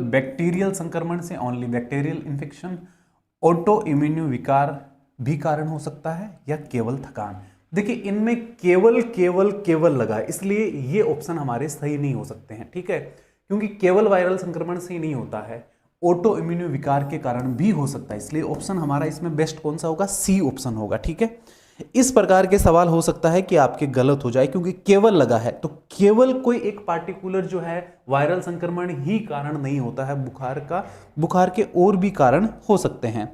Bacterial संक्रमण से only bacterial infection, auto immune विकार भी कारण हो सकता है, या केवल थकान। देखिए इनमें केवल केवल केवल लगा है, इसलिए ये ऑप्शन हमारे सही नहीं हो सकते हैं, ठीक है, क्योंकि केवल वायरल संक्रमण से ही नहीं होता है, ऑटो इम्यून विकार के कारण भी हो सकता है, इसलिए ऑप्शन हमारा इसमें बेस्ट कौन सा होगा, सी ऑप्शन होगा, ठीक है। इस प्रकार के सवाल हो सकता है कि आपके गलत हो जाए, क्योंकि केवल लगा है, तो केवल कोई एक पार्टिकुलर जो है वायरल संक्रमण ही कारण नहीं होता है बुखार का, बुखार के और भी कारण हो सकते हैं।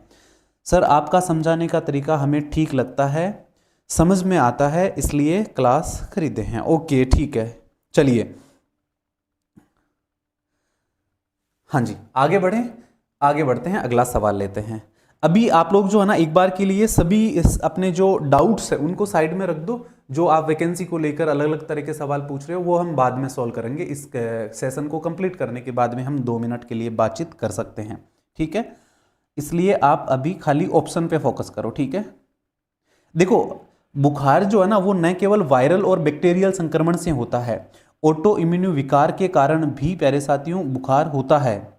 सर आपका समझाने का तरीका हमें ठीक लगता है, समझ में आता है, इसलिए क्लास खरीदे हैं। ओके ठीक है, चलिए हाँ जी आगे बढ़ें, आगे बढ़ते हैं, अगला सवाल लेते हैं। अभी आप लोग जो है ना एक बार के लिए सभी इस अपने जो डाउट्स है उनको साइड में रख दो, जो आप वैकेंसी को लेकर अलग अलग तरह के सवाल पूछ रहे हो वो हम बाद में सॉल्व करेंगे, इस सेशन को कंप्लीट करने के बाद में हम 2 मिनट के लिए बातचीत कर सकते हैं, ठीक है। इसलिए आप अभी खाली ऑप्शन पे फोकस करो, ठीक है। देखो बुखार जो है ना वो न केवल वायरल और बैक्टीरियल संक्रमण से होता है, ऑटो इम्यून विकार के कारण भी प्यारे साथियों बुखार होता है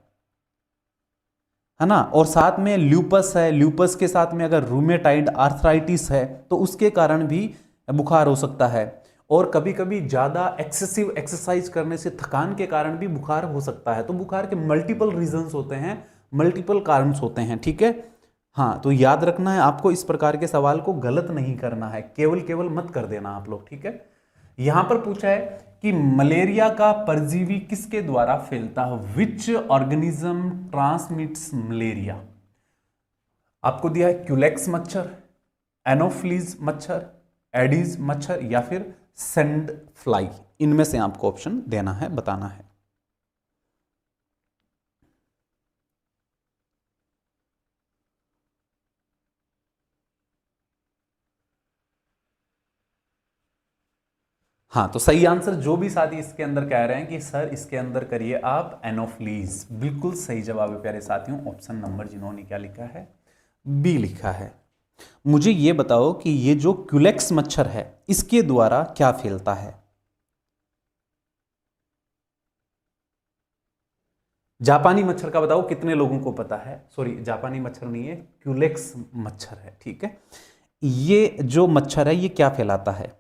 ना, और साथ में ल्यूपस है, ल्यूपस के साथ में अगर रूमेटाइड आर्थराइटिस है तो उसके कारण भी बुखार हो सकता है, और कभी कभी ज़्यादा एक्सेसिव एक्सरसाइज करने से थकान के कारण भी बुखार हो सकता है। तो बुखार के मल्टीपल रीजंस होते हैं, मल्टीपल कारण होते हैं, ठीक है। हाँ तो याद रखना है आपको, इस प्रकार के सवाल को गलत नहीं करना है, केवल केवल मत कर देना आप लोग, ठीक है। यहां पर पूछा है कि मलेरिया का परजीवी किसके द्वारा फैलता है, विच ऑर्गेनिज्म ट्रांसमिट्स मलेरिया। आपको दिया है क्यूलेक्स मच्छर, एनोफ्लीज मच्छर, एडीज मच्छर, या फिर सैंड फ्लाई, इनमें से आपको ऑप्शन देना है, बताना है। हाँ तो सही आंसर जो भी साथी इसके अंदर कह रहे हैं कि सर इसके अंदर करिए आप एनोफ्लीज, बिल्कुल सही जवाब है प्यारे साथियों, ऑप्शन नंबर जिन्होंने क्या लिखा है, बी लिखा है। मुझे ये बताओ कि ये जो क्यूलेक्स मच्छर है इसके द्वारा क्या फैलता है। जापानी मच्छर का बताओ कितने लोगों को पता है, सॉरी जापानी मच्छर नहीं है, क्यूलेक्स मच्छर है, ठीक है। ये जो मच्छर है ये क्या फैलाता है,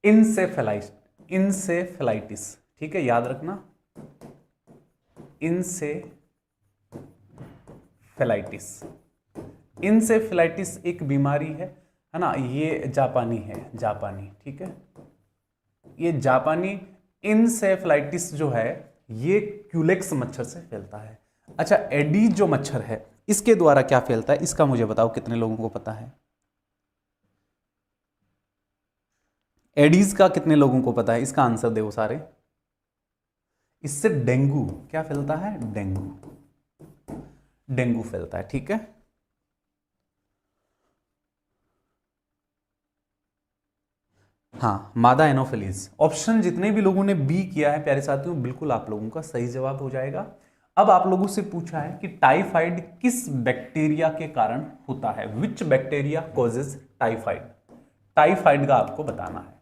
इंसेफेलाइटिस, इंसेफेलाइटिस, ठीक है, याद रखना, इंसेफेलाइटिस, इंसेफेलाइटिस एक बीमारी है ना, ये जापानी है, जापानी, ठीक है, ये जापानी इंसेफेलाइटिस जो है ये क्यूलेक्स मच्छर से फैलता है। अच्छा एडीज जो मच्छर है इसके द्वारा क्या फैलता है, इसका मुझे बताओ कितने लोगों को पता है, एडीज का कितने लोगों को पता है, इसका आंसर दो सारे। इससे डेंगू क्या फैलता है, डेंगू, डेंगू फैलता है, ठीक है। हाँ मादा एनोफिलीज, ऑप्शन जितने भी लोगों ने बी किया है प्यारे साथियों बिल्कुल आप लोगों का सही जवाब हो जाएगा। अब आप लोगों से पूछा है कि टाइफाइड किस बैक्टीरिया के कारण होता है, विच बैक्टीरिया कॉजेज टाइफाइड, टाइफाइड का आपको बताना है।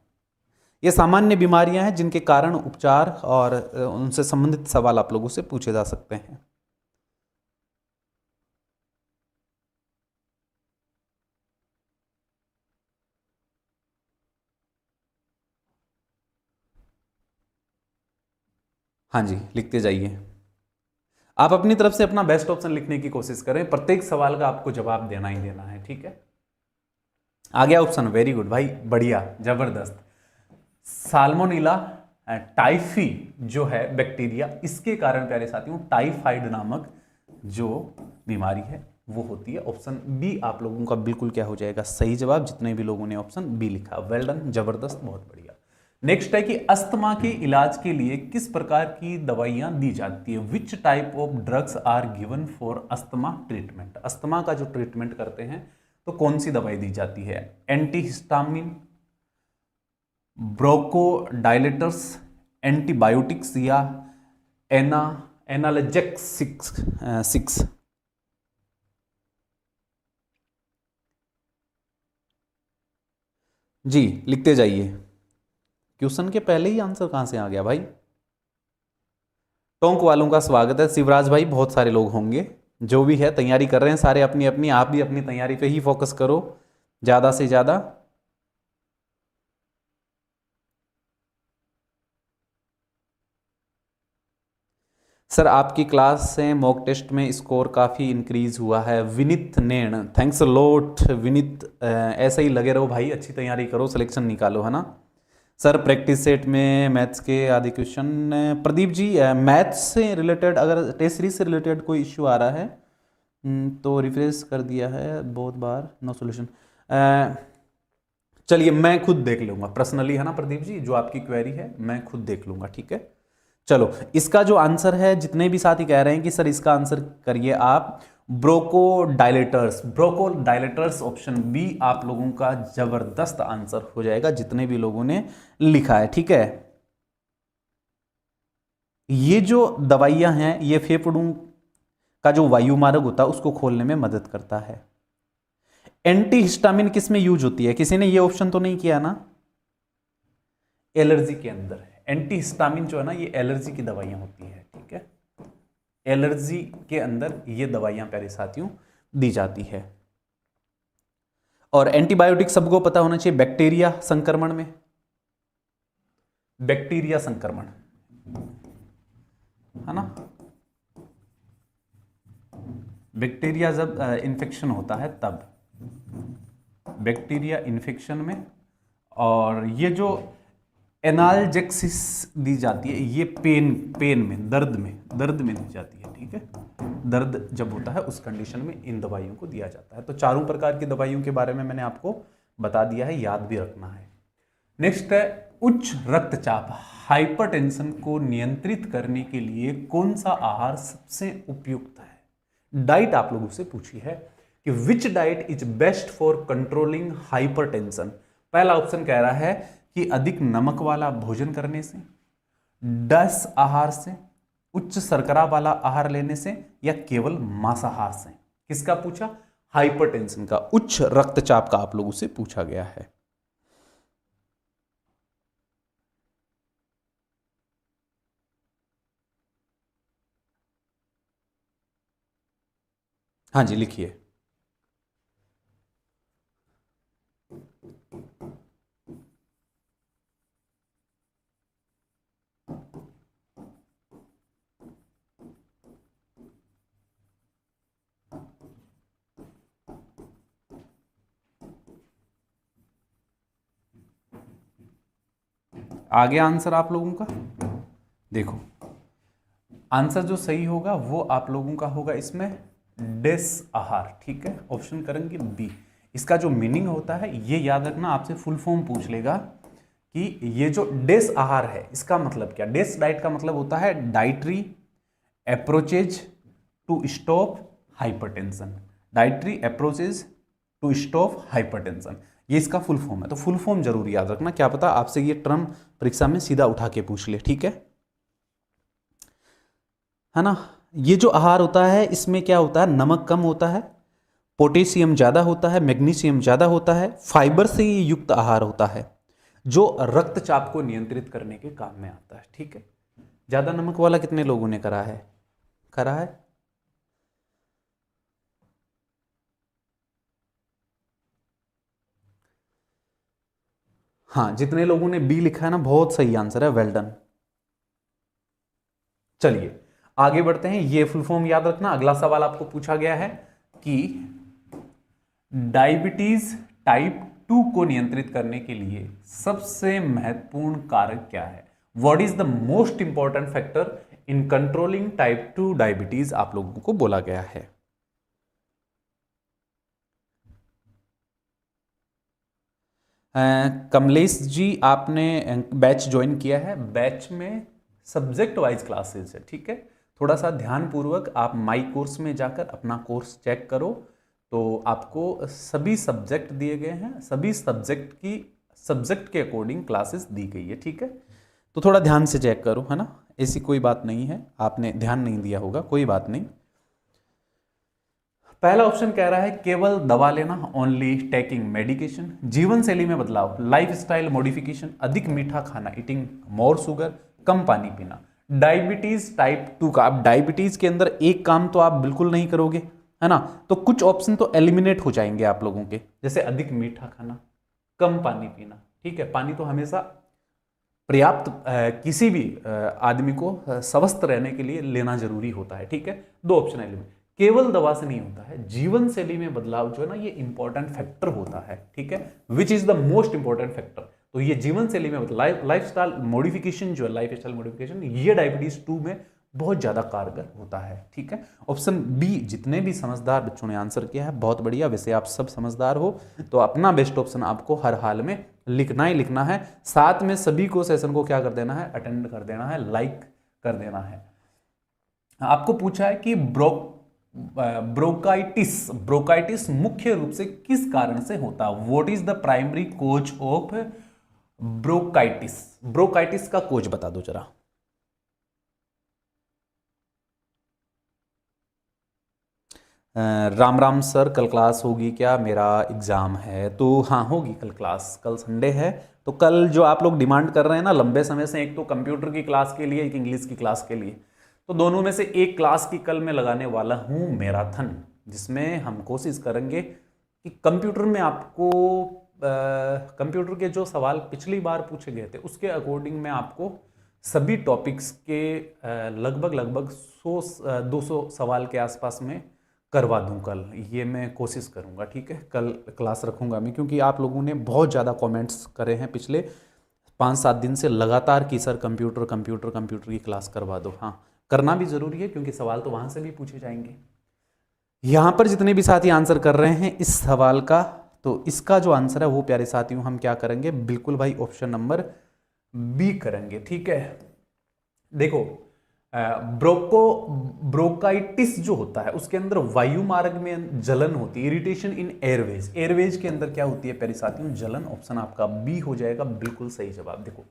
ये सामान्य बीमारियां हैं जिनके कारण उपचार और उनसे संबंधित सवाल आप लोगों से पूछे जा सकते हैं। हाँ जी लिखते जाइए, आप अपनी तरफ से अपना बेस्ट ऑप्शन लिखने की कोशिश करें, प्रत्येक सवाल का आपको जवाब देना ही देना है, ठीक है। आ गया ऑप्शन, वेरी गुड भाई, बढ़िया, जबरदस्त। साल्मोनेला टाइफी जो है बैक्टीरिया, इसके कारण प्यारे साथियों टाइफाइड नामक जो बीमारी है वो होती है। ऑप्शन बी आप लोगों का बिल्कुल क्या हो जाएगा, सही जवाब, जितने भी लोगों ने ऑप्शन बी लिखा, वेल डन, जबरदस्त, बहुत बढ़िया। नेक्स्ट है कि अस्थमा के इलाज के लिए किस प्रकार की दवाइयां दी जाती है, which type of drugs are given for asthma treatment, asthma का जो ट्रीटमेंट करते हैं तो कौन सी दवाई दी जाती है, एंटीहिस्टामिन, ब्रोकोडाइलेटर्स, एंटीबायोटिक्स, या एना एनाल्जेसिक्स सिक्स। जी लिखते जाइए, क्वेश्चन के पहले ही आंसर कहां से आ गया भाई? टोंक वालों का स्वागत है। शिवराज भाई, बहुत सारे लोग होंगे जो भी है तैयारी कर रहे हैं सारे अपनी अपनी। आप भी अपनी तैयारी पे ही फोकस करो ज्यादा से ज्यादा। सर आपकी क्लास से मॉक टेस्ट में स्कोर काफ़ी इंक्रीज हुआ है। Vineet Nain, thanks a lot Vineet. ऐसे ही लगे रहो भाई, अच्छी तैयारी करो, सिलेक्शन निकालो, है ना। सर प्रैक्टिस सेट में मैथ्स के आधे क्वेश्चन। प्रदीप जी, मैथ्स से रिलेटेड अगर टेस्ट सीरीज से रिलेटेड कोई इश्यू आ रहा है तो रिफ्रेश कर दिया है बहुत बार, नो सॉल्यूशन। चलिए मैं खुद देख लूँगा पर्सनली, है ना प्रदीप जी, जो आपकी क्वेरी है मैं खुद देख लूँगा, ठीक है। चलो इसका जो आंसर है, जितने भी साथी कह रहे हैं कि सर इसका आंसर करिए आप, ब्रोकोडायलेटर्स। ब्रोकोडायलेटर्स ऑप्शन बी आप लोगों का जबरदस्त आंसर हो जाएगा, जितने भी लोगों ने लिखा है, ठीक है। ये जो दवाइयां हैं ये फेफड़ों का जो वायु मार्ग होता है उसको खोलने में मदद करता है। एंटी हिस्टामिन किस में यूज होती है? किसी ने ये ऑप्शन तो नहीं किया ना? एलर्जी के अंदर एंटी हिस्टामिन जो है ना, ये एलर्जी की दवाइयां होती है, ठीक है। एलर्जी के अंदर ये दवाइयां प्यारे साथियों दी जाती है। और एंटीबायोटिक सबको पता होना चाहिए, बैक्टीरिया संक्रमण में, बैक्टीरिया संक्रमण, है ना। बैक्टीरिया जब इन्फेक्शन होता है तब, बैक्टीरिया इन्फेक्शन में। और ये जो एनाल्जेक्सिस दी जाती है, ये पेन में, दर्द में दी जाती है, ठीक है। दर्द जब होता है उस कंडीशन में इन दवाइयों को दिया जाता है। तो चारों प्रकार की दवाइयों के बारे में मैंने आपको बता दिया है, याद भी रखना है। नेक्स्ट है उच्च रक्तचाप, हाइपरटेंशन को नियंत्रित करने के लिए कौन सा आहार सबसे उपयुक्त है? डाइट आप लोगों से पूछी है कि which diet is best for controlling hypertension. पहला ऑप्शन कह रहा है कि अधिक नमक वाला भोजन करने से, डस आहार से, उच्च शर्करा वाला आहार लेने से, या केवल मांसाहार से। किसका पूछा? हाइपरटेंशन का, उच्च रक्तचाप का आप लोगों से पूछा गया है। हाँ जी लिखिए। आगे आंसर आप लोगों का देखो, आंसर जो सही होगा वो आप लोगों का होगा इसमें डेस आहार, ठीक है। ऑप्शन करेंगे बी। इसका जो मीनिंग होता है ये याद रखना, आपसे फुल फॉर्म पूछ लेगा कि ये जो डेस आहार है इसका मतलब क्या। डेस डाइट का मतलब होता है dietary approaches to stop hypertension, dietary approaches to stop hypertension, ये इसका फुल फॉर्म है। तो फुल फॉर्म जरूर याद रखना, क्या पता आपसे ये टर्म परीक्षा में सीधा उठा के पूछ ले, ठीक है ना। ये जो आहार होता है इसमें क्या होता है, नमक कम होता है, पोटेशियम ज़्यादा होता है, मैग्नीशियम ज़्यादा होता है, फाइबर से ये युक्त आहार होता है जो रक्तचाप को नियंत्रित करने के काम में आता है, ठीक है। ज़्यादा नमक वाला कितने लोगों ने करा है? हाँ, जितने लोगों ने बी लिखा है ना, बहुत सही आंसर है, वेल डन। चलिए आगे बढ़ते हैं, ये फुल फॉर्म याद रखना। अगला सवाल आपको पूछा गया है कि डायबिटीज टाइप 2 को नियंत्रित करने के लिए सबसे महत्वपूर्ण कारक क्या है? What is the most important factor in controlling type 2 diabetes, आप लोगों को बोला गया है। कमलेश जी, आपने बैच ज्वाइन किया है, बैच में सब्जेक्ट वाइज क्लासेस है, ठीक है। थोड़ा सा ध्यानपूर्वक आप माई कोर्स में जाकर अपना कोर्स चेक करो, तो आपको सभी सब्जेक्ट दिए गए हैं, सभी सब्जेक्ट के अकॉर्डिंग क्लासेस दी गई है, ठीक है। तो थोड़ा ध्यान से चेक करो, है ना। ऐसी कोई बात नहीं है आपने ध्यान नहीं दिया होगा, कोई बात नहीं। पहला ऑप्शन कह रहा है केवल दवा लेना, ओनली टेकिंग मेडिकेशन, जीवन शैली में बदलाव, लाइफ स्टाइल मॉडिफिकेशन, अधिक मीठा खाना, ईटिंग मोर शुगर, कम पानी पीना। डायबिटीज टाइप 2 का, अब डायबिटीज के अंदर एक काम तो आप बिल्कुल नहीं करोगे, है ना, तो कुछ ऑप्शन तो एलिमिनेट हो जाएंगे आप लोगों के, जैसे अधिक मीठा खाना, कम पानी पीना। ठीक है, पानी तो हमेशा पर्याप्त किसी भी आदमी को स्वस्थ रहने के लिए लेना जरूरी होता है। ठीक है, दो ऑप्शन एलिमिनेट। केवल दवा से नहीं होता है, जीवन शैली में बदलाव जो है ना, ये इंपॉर्टेंट फैक्टर होता है। ठीक है, which is the most important factor. तो ये जीवन शैली में लाइफ स्टाइल मॉडिफिकेशन जो है, लाइफ स्टाइल मॉडिफिकेशन, ये डायबिटीज 2 में बहुत ज्यादा कारगर होता है। ठीक है, ऑप्शन बी, जितने भी समझदार बच्चों ने आंसर किया है बहुत बढ़िया, वैसे आप सब समझदार हो, तो अपना बेस्ट ऑप्शन आपको हर हाल में लिखना ही लिखना है। साथ में सभी को सेशन को क्या कर देना है, अटेंड कर देना है, लाइक कर देना है। आपको पूछा है कि ब्रोंकाइटिस मुख्य रूप से किस कारण से होता है? What is the primary cause of bronchitis? Bronchitis का कोज बता दो जरा। राम राम सर, कल क्लास होगी क्या? मेरा एग्जाम है। तो हाँ, होगी कल क्लास, कल संडे है। तो कल जो आप लोग डिमांड कर रहे हैं ना लंबे समय से, एक तो कंप्यूटर की क्लास के लिए, एक इंग्लिश की क्लास के लिए, तो दोनों में से एक क्लास की कल मैं लगाने वाला हूँ मैराथन, जिसमें हम कोशिश करेंगे कि कंप्यूटर में आपको कंप्यूटर के जो सवाल पिछली बार पूछे गए थे उसके अकॉर्डिंग मैं आपको सभी टॉपिक्स के लगभग 100-200 सवाल के आसपास में करवा दूं कल, ये मैं कोशिश करूंगा। ठीक है, कल क्लास रखूंगा मैं, क्योंकि आप लोगों ने बहुत ज़्यादा कमेंट्स करे हैं पिछले 5-7 दिन से लगातार कि सर कंप्यूटर की क्लास करवा दो। हाँ, करना भी ज़रूरी है, क्योंकि सवाल तो वहाँ से भी पूछे जाएंगे। यहाँ पर जितने भी साथी आंसर कर रहे हैं इस सवाल का, तो इसका जो आंसर है वो प्यारे साथियों हम क्या करेंगे, बिल्कुल भाई ऑप्शन नंबर बी करेंगे। ठीक है, देखो ब्रोंकाइटिस जो होता है उसके अंदर वायु मार्ग में जलन होती है, इरिटेशन इन एयरवेज। एयरवेज के अंदर क्या होती है प्यारे साथियों, जलन। ऑप्शन आपका बी हो जाएगा बिल्कुल सही जवाब। देखो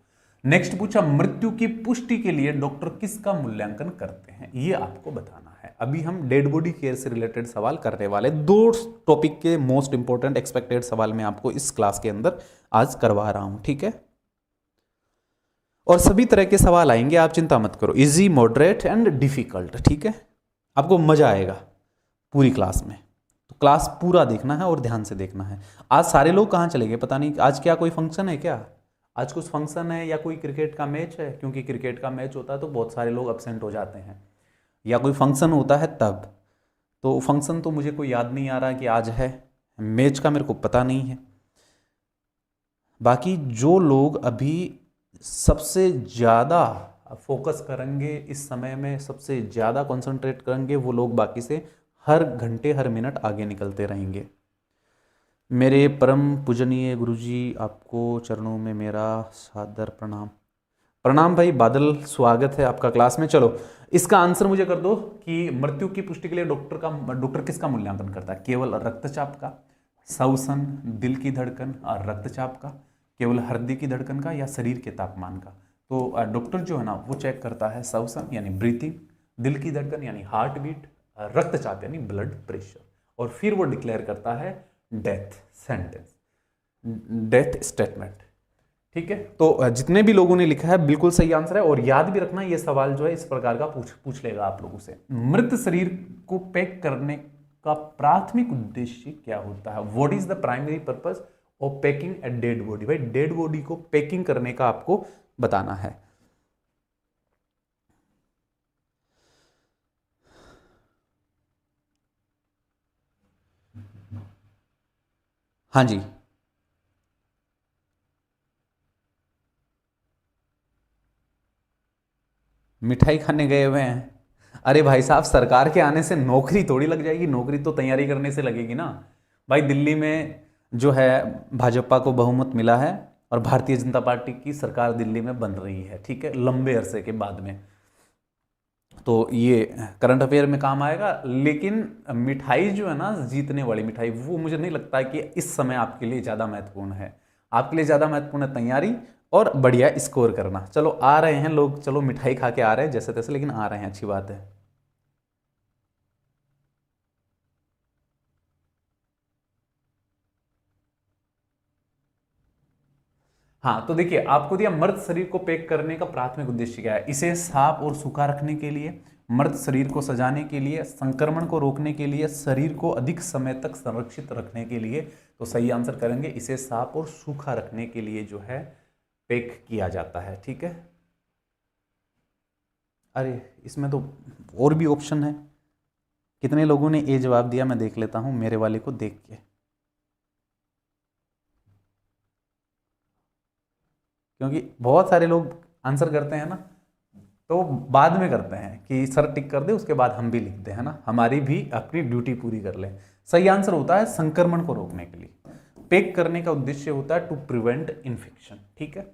नेक्स्ट पूछा, मृत्यु की पुष्टि के लिए डॉक्टर किसका मूल्यांकन करते हैं? ये आपको बताना है। अभी हम डेड बॉडी केयर से रिलेटेड सवाल करने वाले, 2 टॉपिक के मोस्ट इंपॉर्टेंट एक्सपेक्टेड सवाल मैं आपको इस क्लास के अंदर आज करवा रहा हूं। ठीक है, और सभी तरह के सवाल आएंगे, आप चिंता मत करो, इजी, मॉडरेट एंड डिफिकल्ट। ठीक है, आपको मजा आएगा पूरी क्लास में, तो क्लास पूरा देखना है और ध्यान से देखना है। आज सारे लोग कहाँ चले गए पता नहीं, आज क्या कोई फंक्शन है क्या? आज कुछ फंक्शन है या कोई क्रिकेट का मैच है? क्योंकि क्रिकेट का मैच होता है तो बहुत सारे लोग अब्सेंट हो जाते हैं, या कोई फंक्शन होता है तब। तो फंक्शन तो मुझे कोई याद नहीं आ रहा कि आज है, मैच का मेरे को पता नहीं है। बाकी जो लोग अभी सबसे ज़्यादा फोकस करेंगे इस समय में, सबसे ज़्यादा कंसंट्रेट करेंगे, वो लोग बाकी से हर घंटे हर मिनट आगे निकलते रहेंगे। मेरे परम पूजनीय गुरुजी, आपको चरणों में मेरा सादर प्रणाम। प्रणाम भाई बादल, स्वागत है आपका क्लास में। चलो इसका आंसर मुझे कर दो कि मृत्यु की पुष्टि के लिए डॉक्टर किसका मूल्यांकन करता है? केवल रक्तचाप का, श्वसन, दिल की धड़कन और रक्तचाप का, केवल हृदय की धड़कन का, या शरीर के तापमान का? तो डॉक्टर जो है ना वो चेक करता है श्वसन यानी ब्रीथिंग, दिल की धड़कन यानी हार्ट बीट, रक्तचाप यानी ब्लड प्रेशर, और फिर वो डिक्लेयर करता है डेथ सेंटेंस, डेथ स्टेटमेंट। ठीक है, तो जितने भी लोगों ने लिखा है बिल्कुल सही आंसर है। और याद भी रखना ये सवाल जो है इस प्रकार का पूछ लेगा आप लोगों से, मृत शरीर को पैक करने का प्राथमिक उद्देश्य क्या होता है? What is the primary purpose of packing a dead body? भाई डेड बॉडी को पैकिंग करने का आपको बताना है। हाँ जी, मिठाई खाने गए हुए हैं। अरे भाई साहब, सरकार के आने से नौकरी थोड़ी लग जाएगी, नौकरी तो तैयारी करने से लगेगी ना भाई। दिल्ली में जो है भाजपा को बहुमत मिला है और भारतीय जनता पार्टी की सरकार दिल्ली में बन रही है। ठीक है, लंबे अरसे के बाद में, तो ये करंट अफेयर में काम आएगा। लेकिन मिठाई जो है ना, जीतने वाली मिठाई, वो मुझे नहीं लगता कि इस समय आपके लिए ज़्यादा महत्वपूर्ण है। आपके लिए ज़्यादा महत्वपूर्ण है तैयारी और बढ़िया स्कोर करना। चलो आ रहे हैं लोग, चलो मिठाई खा के आ रहे हैं जैसे तैसे, लेकिन आ रहे हैं, अच्छी बात है। हाँ, तो देखिए आपको दिया मृत शरीर को पैक करने का प्राथमिक उद्देश्य क्या है। इसे साफ और सूखा रखने के लिए, मृत शरीर को सजाने के लिए, संक्रमण को रोकने के लिए, शरीर को अधिक समय तक संरक्षित रखने के लिए। तो सही आंसर करेंगे इसे साफ और सूखा रखने के लिए जो है पैक किया जाता है। ठीक है, अरे इसमें तो और भी ऑप्शन है। कितने लोगों ने ए जवाब दिया मैं देख लेता हूं मेरे वाले को देख के, क्योंकि बहुत सारे लोग आंसर करते हैं ना तो बाद में करते हैं कि सर टिक कर दे उसके बाद हम भी लिखते हैं ना, हमारी भी अपनी ड्यूटी पूरी कर लें। सही आंसर होता है संक्रमण को रोकने के लिए। पैक करने का उद्देश्य होता है टू प्रिवेंट इन्फेक्शन। ठीक है,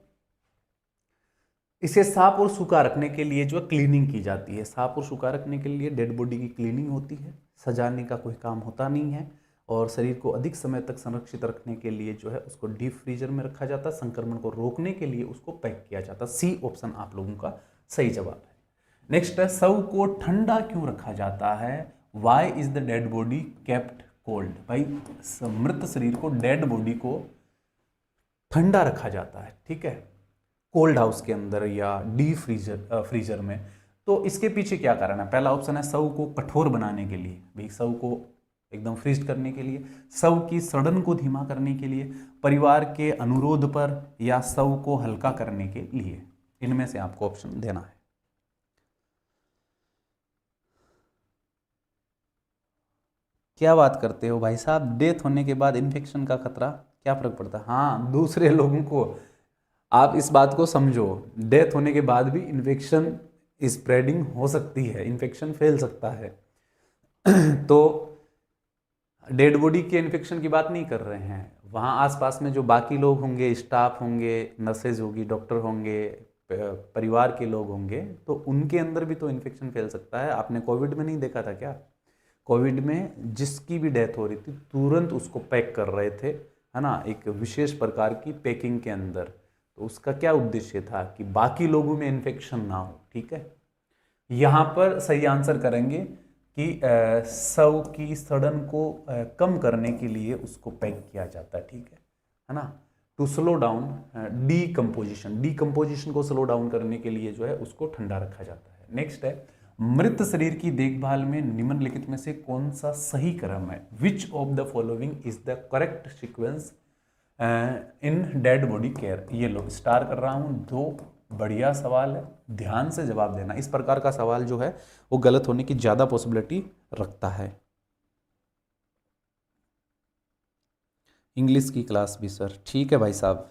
इसे साफ और सूखा रखने के लिए जो क्लीनिंग की जाती है, साफ और सूखा रखने के लिए डेड बॉडी की क्लीनिंग होती है, सजाने का कोई काम होता नहीं है, और शरीर को अधिक समय तक संरक्षित रखने के लिए जो है उसको डीप फ्रीजर में रखा जाता है, संक्रमण को रोकने के लिए उसको पैक किया जाता है। सी ऑप्शन आप लोगों का सही जवाब है। नेक्स्ट है, शव को ठंडा क्यों रखा जाता है? Why is the dead body kept cold? भाई मृत शरीर को, डेड बॉडी को ठंडा रखा जाता है, ठीक है, कोल्ड हाउस के अंदर या डीप फ्रीजर में। तो इसके पीछे क्या कारण है? पहला ऑप्शन है शव को कठोर बनाने के लिए, भाई शव को एकदम फ्रीज करने के लिए, शव की सड़न को धीमा करने के लिए, परिवार के अनुरोध पर, या शव को हल्का करने के लिए। इनमें से आपको ऑप्शन देना है। क्या बात करते हो भाई साहब, डेथ होने के बाद इन्फेक्शन का खतरा, क्या फर्क पड़ता है? हाँ, दूसरे लोगों को, आप इस बात को समझो, डेथ होने के बाद भी इन्फेक्शन स्प्रेडिंग हो सकती है, इन्फेक्शन फैल सकता है। तो डेड बॉडी के इन्फेक्शन की बात नहीं कर रहे हैं, वहाँ आसपास में जो बाकी लोग होंगे, स्टाफ होंगे, नर्सेज होगी, डॉक्टर होंगे, परिवार के लोग होंगे, तो उनके अंदर भी तो इन्फेक्शन फैल सकता है। आपने कोविड में नहीं देखा था क्या? कोविड में जिसकी भी डेथ हो रही थी तुरंत उसको पैक कर रहे थे, है ना, एक विशेष प्रकार की पैकिंग के अंदर। तो उसका क्या उद्देश्य था कि बाकी लोगों में इन्फेक्शन ना हो। ठीक है, यहाँ पर सही आंसर करेंगे कि शव की सड़न को कम करने के लिए उसको पैक किया जाता है। ठीक है ना, टू स्लो डाउन डीकम्पोजिशन को स्लो डाउन करने के लिए जो है उसको ठंडा रखा जाता है। नेक्स्ट है, मृत शरीर की देखभाल में निम्नलिखित में से कौन सा सही क्रम है? Which of the following is the correct sequence in dead body care? ये लो स्टार कर रहा हूं, दो बढ़िया सवाल है, ध्यान से जवाब देना। इस प्रकार का सवाल जो है वो गलत होने की ज्यादा पॉसिबिलिटी रखता है। इंग्लिश की क्लास भी सर, ठीक है भाई साहब।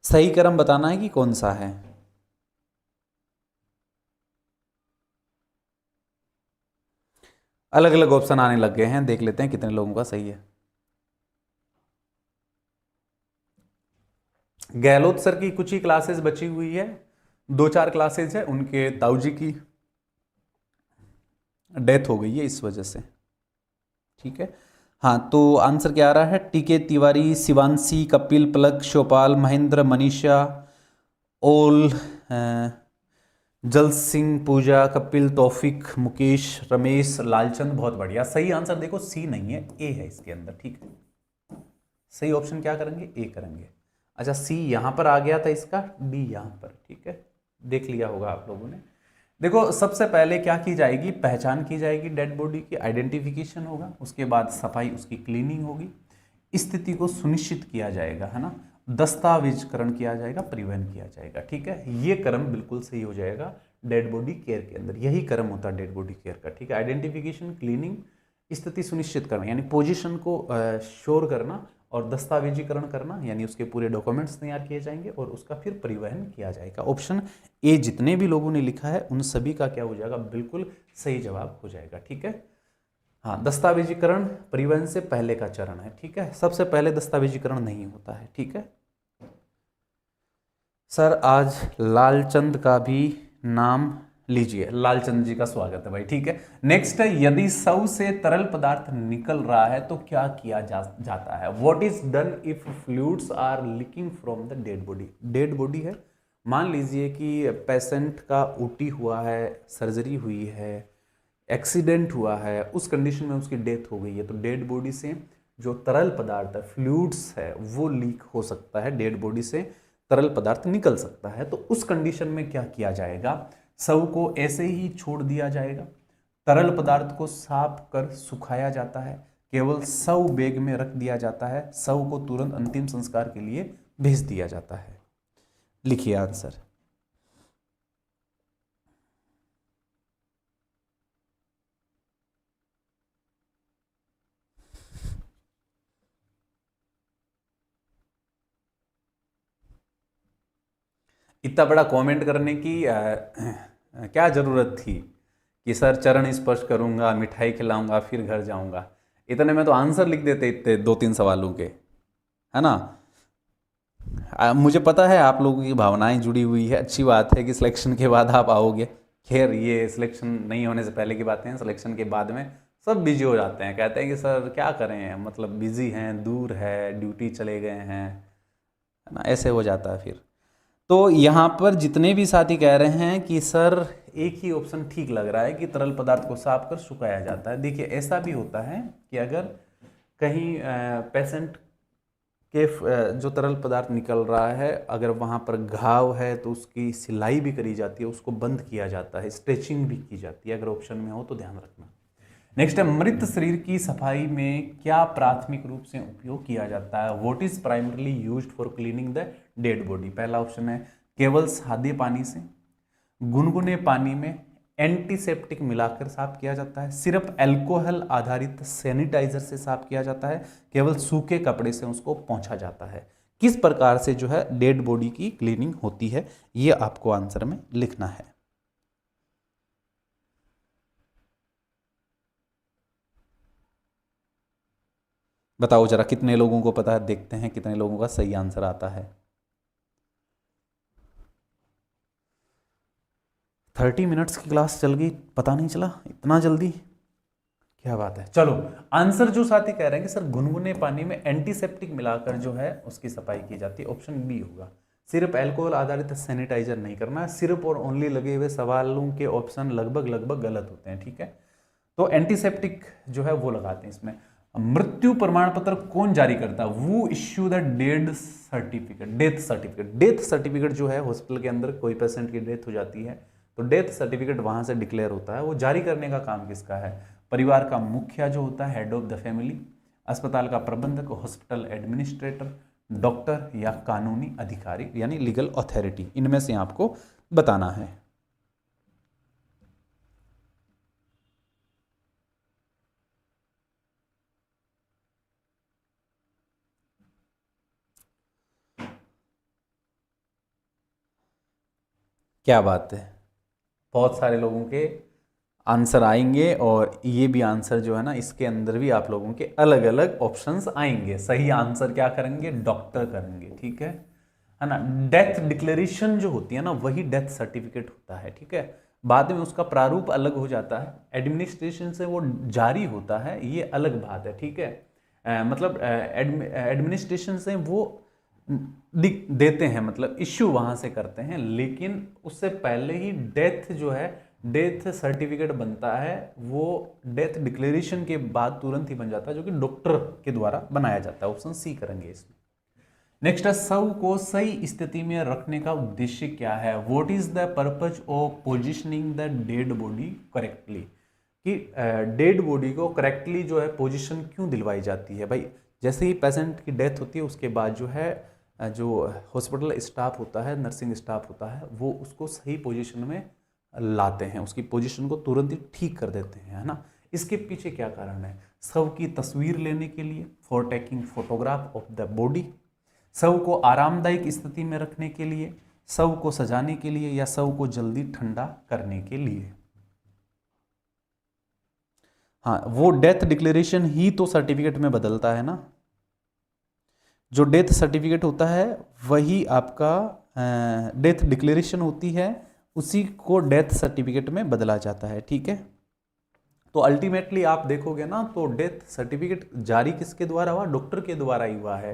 सही क्रम बताना है कि कौन सा है? अलग अलग ऑप्शन आने लग गए हैं, देख लेते हैं कितने लोगों का सही है। गहलोत सर की कुछ ही क्लासेस बची हुई है, 2-4 क्लासेस है, उनके ताऊजी की डेथ हो गई है इस वजह से। ठीक है, हाँ, तो आंसर क्या आ रहा है? टीके तिवारी, शिवांशी, कपिल, पलक, शोपाल, महेंद्र, मनीषा, ओल, जल सिंह, पूजा, कपिल, तौफिक, मुकेश, रमेश, लालचंद। बहुत बढ़िया, सही आंसर देखो सी नहीं है, ए है इसके अंदर। ठीक है, सही ऑप्शन क्या करेंगे? ए करेंगे। अच्छा, सी यहां पर आ गया था इसका, डी यहां पर। ठीक है, देख लिया होगा आप लोगों ने। देखो सबसे पहले क्या की जाएगी? पहचान की जाएगी डेड बॉडी की, आइडेंटिफिकेशन होगा, उसके बाद सफाई, उसकी क्लीनिंग होगी, स्थिति को सुनिश्चित किया जाएगा, है ना, दस्तावेजकरण किया जाएगा, परिवहन किया जाएगा। ठीक है, ये क्रम बिल्कुल सही हो जाएगा डेड बॉडी केयर के अंदर, यही क्रम होता है डेड बॉडी केयर का। ठीक है, आइडेंटिफिकेशन, क्लीनिंग, स्थिति सुनिश्चित करना यानी पोजीशन को श्योर करना, और दस्तावेजीकरण करना यानी उसके पूरे डॉक्यूमेंट्स तैयार किए जाएंगे और उसका फिर परिवहन किया जाएगा। ऑप्शन ए जितने भी लोगों ने लिखा है उन सभी का क्या हो जाएगा? बिल्कुल सही जवाब हो जाएगा। ठीक है, हाँ, दस्तावेजीकरण परिवहन से पहले का चरण है। ठीक है, सबसे पहले दस्तावेजीकरण नहीं होता है। ठीक है सर, आज लालचंद का भी नाम लीजिए, लालचंद जी का स्वागत है भाई, ठीक है। नेक्स्ट है, यदि शव से तरल पदार्थ निकल रहा है तो क्या किया जाता है? What is done if fluids are leaking from the dead body? Dead body है, मान लीजिए कि पेशेंट का ओटी हुआ है, सर्जरी हुई है, एक्सीडेंट हुआ है, उस कंडीशन में उसकी डेथ हो गई है, तो डेड बॉडी से जो तरल पदार्थ है, फ्लूइड्स है, वो लीक हो सकता है, डेड बॉडी से तरल पदार्थ निकल सकता है। तो उस कंडीशन में क्या किया जाएगा? शव को ऐसे ही छोड़ दिया जाएगा, तरल पदार्थ को साफ कर सुखाया जाता है, केवल शव बैग में रख दिया जाता है, शव को तुरंत अंतिम संस्कार के लिए भेज दिया जाता है। लिखिए आंसर। इतना बड़ा कमेंट करने की क्या जरूरत थी कि सर चरण स्पर्श करूंगा, मिठाई खिलाऊंगा, फिर घर जाऊंगा? इतने में तो आंसर लिख देते इतने 2-3 सवालों के, है ना। मुझे पता है आप लोगों की भावनाएं जुड़ी हुई है, अच्छी बात है कि सिलेक्शन के बाद आप आओगे। खैर ये सिलेक्शन नहीं होने से पहले की बातें हैं, सिलेक्शन के बाद में सब बिजी हो जाते हैं, कहते हैं कि सर क्या करें, मतलब बिजी हैं, दूर है, ड्यूटी चले गए हैं, है ना, ऐसे हो जाता है फिर। तो यहाँ पर जितने भी साथी कह रहे हैं कि सर एक ही ऑप्शन ठीक लग रहा है कि तरल पदार्थ को साफ कर सुखाया जाता है, देखिए ऐसा भी होता है कि अगर कहीं पेशेंट के जो तरल पदार्थ निकल रहा है, अगर वहाँ पर घाव है तो उसकी सिलाई भी करी जाती है, उसको बंद किया जाता है, स्ट्रेचिंग भी की जाती है, अगर ऑप्शन में हो तो ध्यान रखना। नेक्स्ट है, मृत शरीर की सफाई में क्या प्राथमिक रूप से उपयोग किया जाता है? What is primarily used for cleaning the dead body? पहला ऑप्शन है केवल सादे पानी से, गुनगुने पानी में एंटीसेप्टिक मिलाकर साफ किया जाता है, सिर्फ अल्कोहल आधारित सैनिटाइजर से साफ किया जाता है, केवल सूखे कपड़े से उसको पोंछा जाता है। किस प्रकार से जो है डेड बॉडी की क्लीनिंग होती है, ये आपको आंसर में लिखना है। बताओ जरा कितने लोगों को पता है, देखते हैं कितने लोगों का सही आंसर आता है। 30 मिनट्स की क्लास चल गई, पता नहीं चला इतना जल्दी, क्या बात है। चलो आंसर जो साथी कह रहे हैं कि सर गुनगुने पानी में एंटीसेप्टिक मिलाकर जो है उसकी सफाई की जाती है, ऑप्शन बी होगा। सिर्फ अल्कोहल आधारित सैनिटाइजर नहीं करना है, सिर्फ और ओनली लगे हुए सवालों के ऑप्शन लगभग लगभग गलत होते हैं, ठीक है। तो एंटीसेप्टिक जो है वो लगाते हैं इसमें। मृत्यु प्रमाण पत्र कौन जारी करता है? वो issue the dead certificate, death certificate. Death certificate जो है हॉस्पिटल के अंदर कोई पेशेंट की डेथ हो जाती है तो डेथ सर्टिफिकेट वहां से डिक्लेयर होता है, वो जारी करने का काम किसका है? परिवार का मुखिया जो होता है, हेड ऑफ द फैमिली, अस्पताल का प्रबंधक, हॉस्पिटल एडमिनिस्ट्रेटर, डॉक्टर या कानूनी अधिकारी यानी लीगल अथॉरिटी, इनमें से आपको बताना है। क्या बात है, बहुत सारे लोगों के आंसर आएंगे और ये भी आंसर जो है ना, इसके अंदर भी आप लोगों के अलग अलग ऑप्शंस आएंगे। सही आंसर क्या करेंगे? डॉक्टर करेंगे, ठीक है ना। डेथ डिक्लेरेशन जो होती है ना, वही डेथ सर्टिफिकेट होता है, ठीक है। बाद में उसका प्रारूप अलग हो जाता है, एडमिनिस्ट्रेशन से वो जारी होता है, ये अलग बात है, ठीक है। मतलब एडमिनिस्ट्रेशन से वो देते हैं, मतलब इश्यू वहां से करते हैं, लेकिन उससे पहले ही डेथ जो है, डेथ सर्टिफिकेट बनता है, वो डेथ डिक्लेरेशन के बाद तुरंत ही बन जाता है, जो कि डॉक्टर के द्वारा बनाया जाता है। ऑप्शन सी करेंगे इसमें। नेक्स्ट है, शव को सही स्थिति में रखने का उद्देश्य क्या है? What is the purpose of positioning the dead body correctly? कि डेड बॉडी को करेक्टली जो है पोजीशन क्यों दिलवाई जाती है? भाई जैसे ही पेशेंट की डेथ होती है उसके बाद जो है जो हॉस्पिटल स्टाफ होता है, नर्सिंग स्टाफ होता है, वो उसको सही पोजीशन में लाते हैं, उसकी पोजीशन को तुरंत ही ठीक कर देते हैं, है ना। इसके पीछे क्या कारण है? शव की तस्वीर लेने के लिए, for taking photograph of the body, शव को आरामदायक स्थिति में रखने के लिए, शव को सजाने के लिए, या शव को जल्दी ठंडा करने के लिए। हाँ, वो डेथ डिक्लेरेशन ही तो सर्टिफिकेट में बदलता है ना। जो डेथ सर्टिफिकेट होता है वही आपका डेथ डिक्लेरेशन होती है, उसी को डेथ सर्टिफिकेट में बदला जाता है। ठीक है, तो अल्टीमेटली आप देखोगे ना तो डेथ सर्टिफिकेट जारी किसके द्वारा हुआ? डॉक्टर के द्वारा ही हुआ है।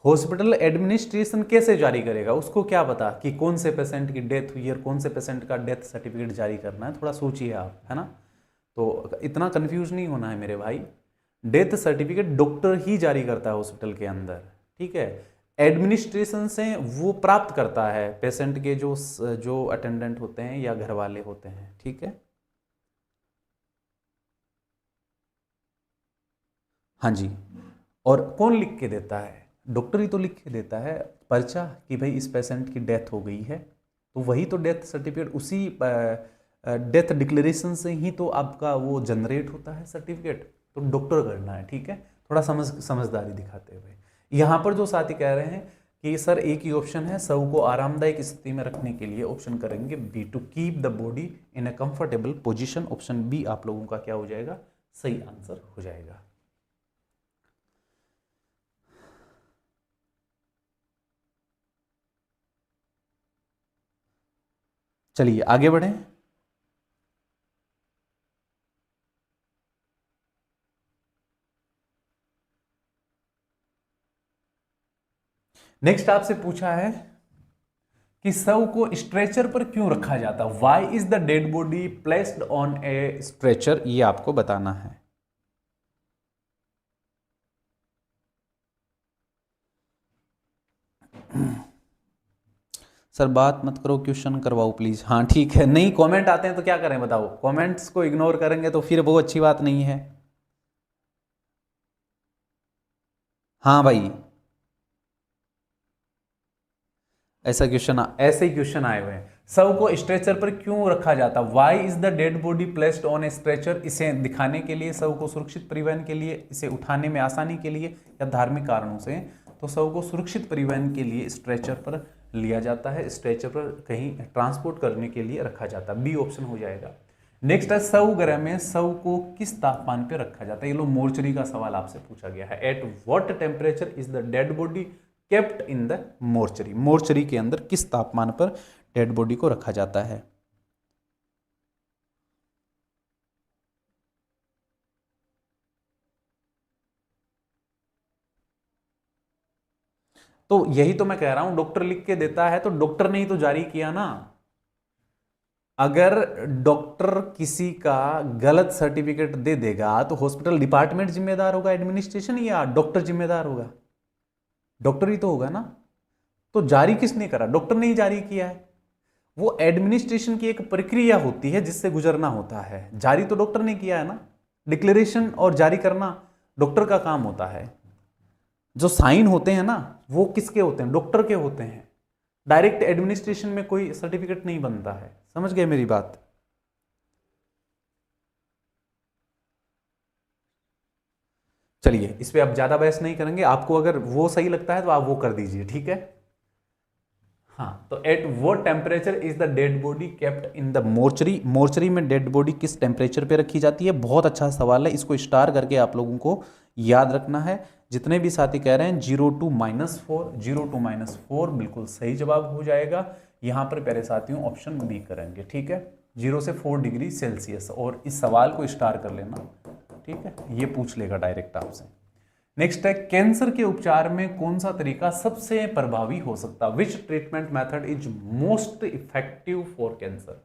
हॉस्पिटल एडमिनिस्ट्रेशन कैसे जारी करेगा? उसको क्या पता कि कौन से पेशेंट की डेथ हुई है और कौन से पेशेंट का डेथ सर्टिफिकेट जारी करना है? थोड़ा सोचिए आप, है ना। तो इतना कंफ्यूज नहीं होना है मेरे भाई। डेथ सर्टिफिकेट डॉक्टर ही जारी करता है हॉस्पिटल के अंदर। ठीक है, एडमिनिस्ट्रेशन से वो प्राप्त करता है पेशेंट के जो अटेंडेंट होते हैं या घर वाले होते हैं। ठीक है, हाँ जी। और कौन लिख के देता है? डॉक्टर ही तो लिख के देता है पर्चा कि भाई इस पेशेंट की डेथ हो गई है, तो वही तो डेथ सर्टिफिकेट उसी डेथ डिक्लेरेशन से ही तो आपका वो जनरेट होता है सर्टिफिकेट। तो डॉक्टर करना है। ठीक है, थोड़ा समझदारी दिखाते हुए यहाँ पर जो साथी कह रहे हैं कि सर एक ही ऑप्शन है, शव को आरामदायक स्थिति में रखने के लिए ऑप्शन करेंगे B, to keep the body in a comfortable position. Option B आप लोगों का क्या हो जाएगा? सही आंसर हो जाएगा। चलिए आगे बढ़ें। नेक्स्ट आपसे पूछा है कि शव को स्ट्रेचर पर क्यों रखा जाता? Why is the dead body placed on a stretcher? ये आपको बताना है। सर बात मत करो, क्वेश्चन करवाओ प्लीज। हाँ ठीक है, नहीं कमेंट आते हैं तो क्या करें बताओ? कमेंट्स को इग्नोर करेंगे तो फिर वो अच्छी बात नहीं है। हाँ भाई, ऐसे ही क्वेश्चन आए हुए हैं। शव को स्ट्रेचर पर क्यों रखा जाता? Why is the dead body placed on a stretcher? इसे दिखाने के लिए, शव को सुरक्षित परिवहन के लिए, इसे उठाने में आसानी के लिए, या धार्मिक कारणों से? तो शव को सुरक्षित परिवहन के लिए स्ट्रेचर पर लिया जाता है, स्ट्रेचर पर कहीं ट्रांसपोर्ट करने के लिए रखा जाता है। बी ऑप्शन हो जाएगा। नेक्स्ट है, शव गृह में शव को किस तापमान पर रखा जाता है? ये लो मोर्चरी का सवाल आपसे पूछा गया है। At what temperature is the dead body kept in the mortuary? Mortuary के अंदर किस तापमान पर डेड बॉडी को रखा जाता है? तो यही तो मैं कह रहा हूं, डॉक्टर लिख के देता है तो डॉक्टर ने ही तो जारी किया ना। अगर डॉक्टर किसी का गलत सर्टिफिकेट दे देगा तो हॉस्पिटल डिपार्टमेंट जिम्मेदार होगा, एडमिनिस्ट्रेशन, या डॉक्टर जिम्मेदार होगा? डॉक्टर ही तो होगा ना। तो जारी किसने करा? डॉक्टर ने ही जारी किया है। वो एडमिनिस्ट्रेशन की एक प्रक्रिया होती है जिससे गुजरना होता है। जारी तो डॉक्टर ने किया है ना। डिक्लेरेशन और जारी करना डॉक्टर का काम होता है। जो साइन होते हैं ना वो किसके होते हैं? डॉक्टर के होते हैं। डायरेक्ट एडमिनिस्ट्रेशन में कोई सर्टिफिकेट नहीं बनता है। समझ गए मेरी बात? चलिए इस पे आप ज्यादा बहस नहीं करेंगे। आपको अगर वो सही लगता है तो आप वो कर दीजिए। ठीक है, हाँ। तो एट वो temperature is the dead body kept in the mortuary? Mortuary में डेड बॉडी किस टेम्परेचर पे रखी जाती है? बहुत अच्छा सवाल है, इसको स्टार करके आप लोगों को याद रखना है। जितने भी साथी कह रहे हैं 0 to -4, 0 to -4 बिल्कुल सही जवाब हो जाएगा। यहां पर प्यारे साथियों ऑप्शन बी करेंगे। ठीक है, 0 से 4 डिग्री सेल्सियस। और इस सवाल को स्टार कर लेना। ठीक है, ये पूछ लेगा डायरेक्ट आपसे। नेक्स्ट है, कैंसर के उपचार में कौन सा तरीका सबसे प्रभावी हो सकता? विच treatment method is most effective for cancer?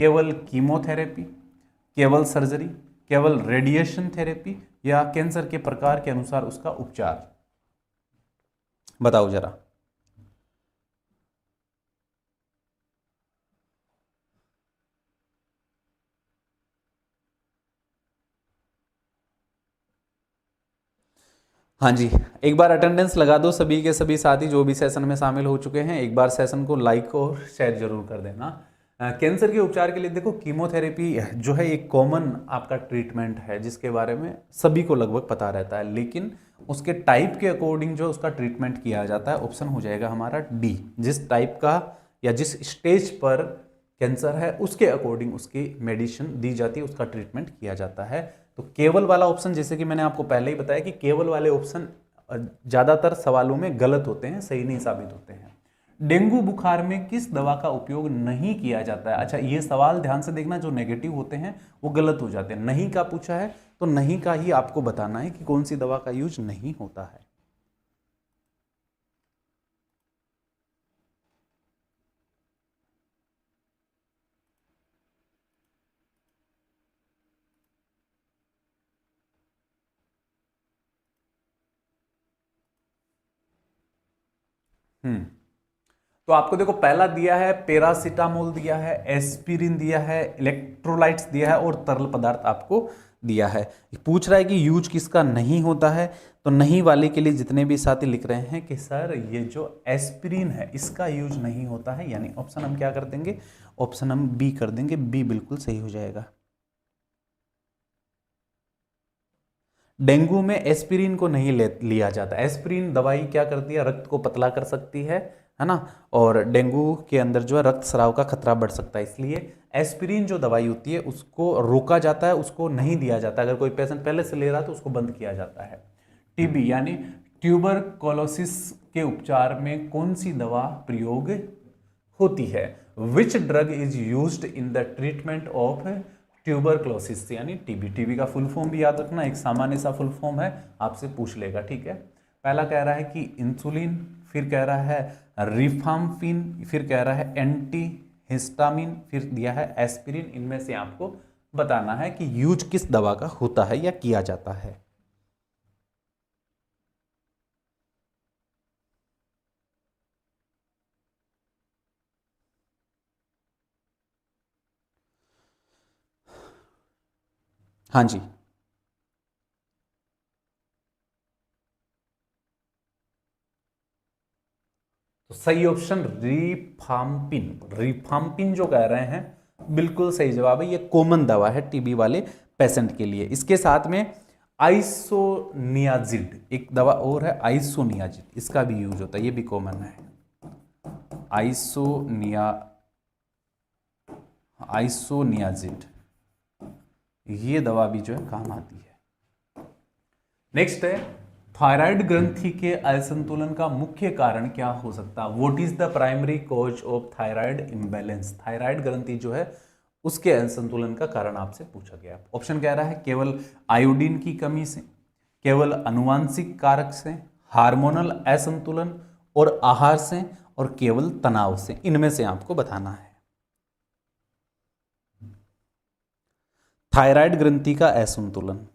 केवल कीमोथेरेपी, केवल सर्जरी, केवल रेडिएशन थेरेपी, या कैंसर के प्रकार के अनुसार उसका उपचार? बताओ जरा। हाँ जी, एक बार अटेंडेंस लगा दो सभी के सभी साथी जो भी सेशन में शामिल हो चुके हैं। एक बार सेशन को लाइक और शेयर जरूर कर देना। कैंसर के उपचार के लिए देखो, कीमोथेरेपी जो है एक कॉमन आपका ट्रीटमेंट है जिसके बारे में सभी को लगभग पता रहता है, लेकिन उसके टाइप के अकॉर्डिंग जो उसका ट्रीटमेंट किया जाता है। ऑप्शन हो जाएगा हमारा डी। जिस टाइप का या जिस स्टेज पर कैंसर है उसके अकॉर्डिंग उसकी मेडिसिन दी जाती है, उसका ट्रीटमेंट किया जाता है। तो केवल वाला ऑप्शन, जैसे कि मैंने आपको पहले ही बताया कि केवल वाले ऑप्शन ज़्यादातर सवालों में गलत होते हैं, सही नहीं साबित होते हैं। डेंगू बुखार में किस दवा का उपयोग नहीं किया जाता है? अच्छा, ये सवाल ध्यान से देखना, जो नेगेटिव होते हैं वो गलत हो जाते हैं। नहीं का पूछा है तो नहीं का ही आपको बताना है कि कौन सी दवा का यूज नहीं होता है। हम्म तो आपको देखो, पहला दिया है पेरासिटामोल, दिया है एस्पिरिन, दिया है इलेक्ट्रोलाइट्स, दिया है और तरल पदार्थ आपको दिया है। पूछ रहा है कि यूज किसका नहीं होता है, तो नहीं वाले के लिए जितने भी साथी लिख रहे हैं कि सर ये जो एस्पिरिन है इसका यूज नहीं होता है, यानी ऑप्शन हम क्या कर देंगे, ऑप्शन हम बी कर देंगे। बी बिल्कुल सही हो जाएगा। डेंगू में एस्पिरिन को नहीं लिया जाता। एस्पिरिन दवाई क्या करती है, रक्त को पतला कर सकती है ना, और डेंगू के अंदर जो है रक्त स्राव का खतरा बढ़ सकता है, इसलिए एस्पिरिन जो दवाई होती है उसको रोका जाता है, उसको नहीं दिया जाता। अगर कोई पेशेंट पहले से ले रहा है तो उसको बंद किया जाता है। टीबी यानी ट्यूबरकोलोसिस के उपचार में कौन सी दवा प्रयोग होती है? Which drug is used in the treatment of tuberculosis, यानी टीबी। टीबी का फुल फॉर्म भी याद रखना, एक सामान्य सा फुल फॉर्म है, आपसे पूछ लेगा, ठीक है। पहला कह रहा है कि इंसुलिन, फिर कह रहा है रिफाम्पिन, फिर कह रहा है एंटी हिस्टामिन, फिर दिया है एस्पिरिन। इनमें से आपको बताना है कि यूज किस दवा का होता है या किया जाता है। हाँ जी, तो सही ऑप्शन रिफाम्पिन। रिफाम्पिन जो कह रहे हैं बिल्कुल सही जवाब है। ये कॉमन दवा है टीबी वाले पेशेंट के लिए। इसके साथ में आइसोनियाजिड एक दवा और है, आइसोनियाजिड, इसका भी यूज होता है, ये भी कॉमन है। आइसोनिया आइसोनियाजिड, ये दवा भी जो है काम आती है। नेक्स्ट है, थायराइड ग्रंथि के असंतुलन का मुख्य कारण क्या हो सकता है? What is the primary cause of thyroid imbalance? Thyroid ग्रंथि जो है उसके असंतुलन का कारण आपसे पूछा गया। ऑप्शन कह रहा है केवल आयोडीन की कमी से, केवल अनुवांशिक कारक से, हार्मोनल असंतुलन और आहार से, और केवल तनाव से। इनमें से आपको बताना है। थायराइड ग्रंथि का असंतुलन।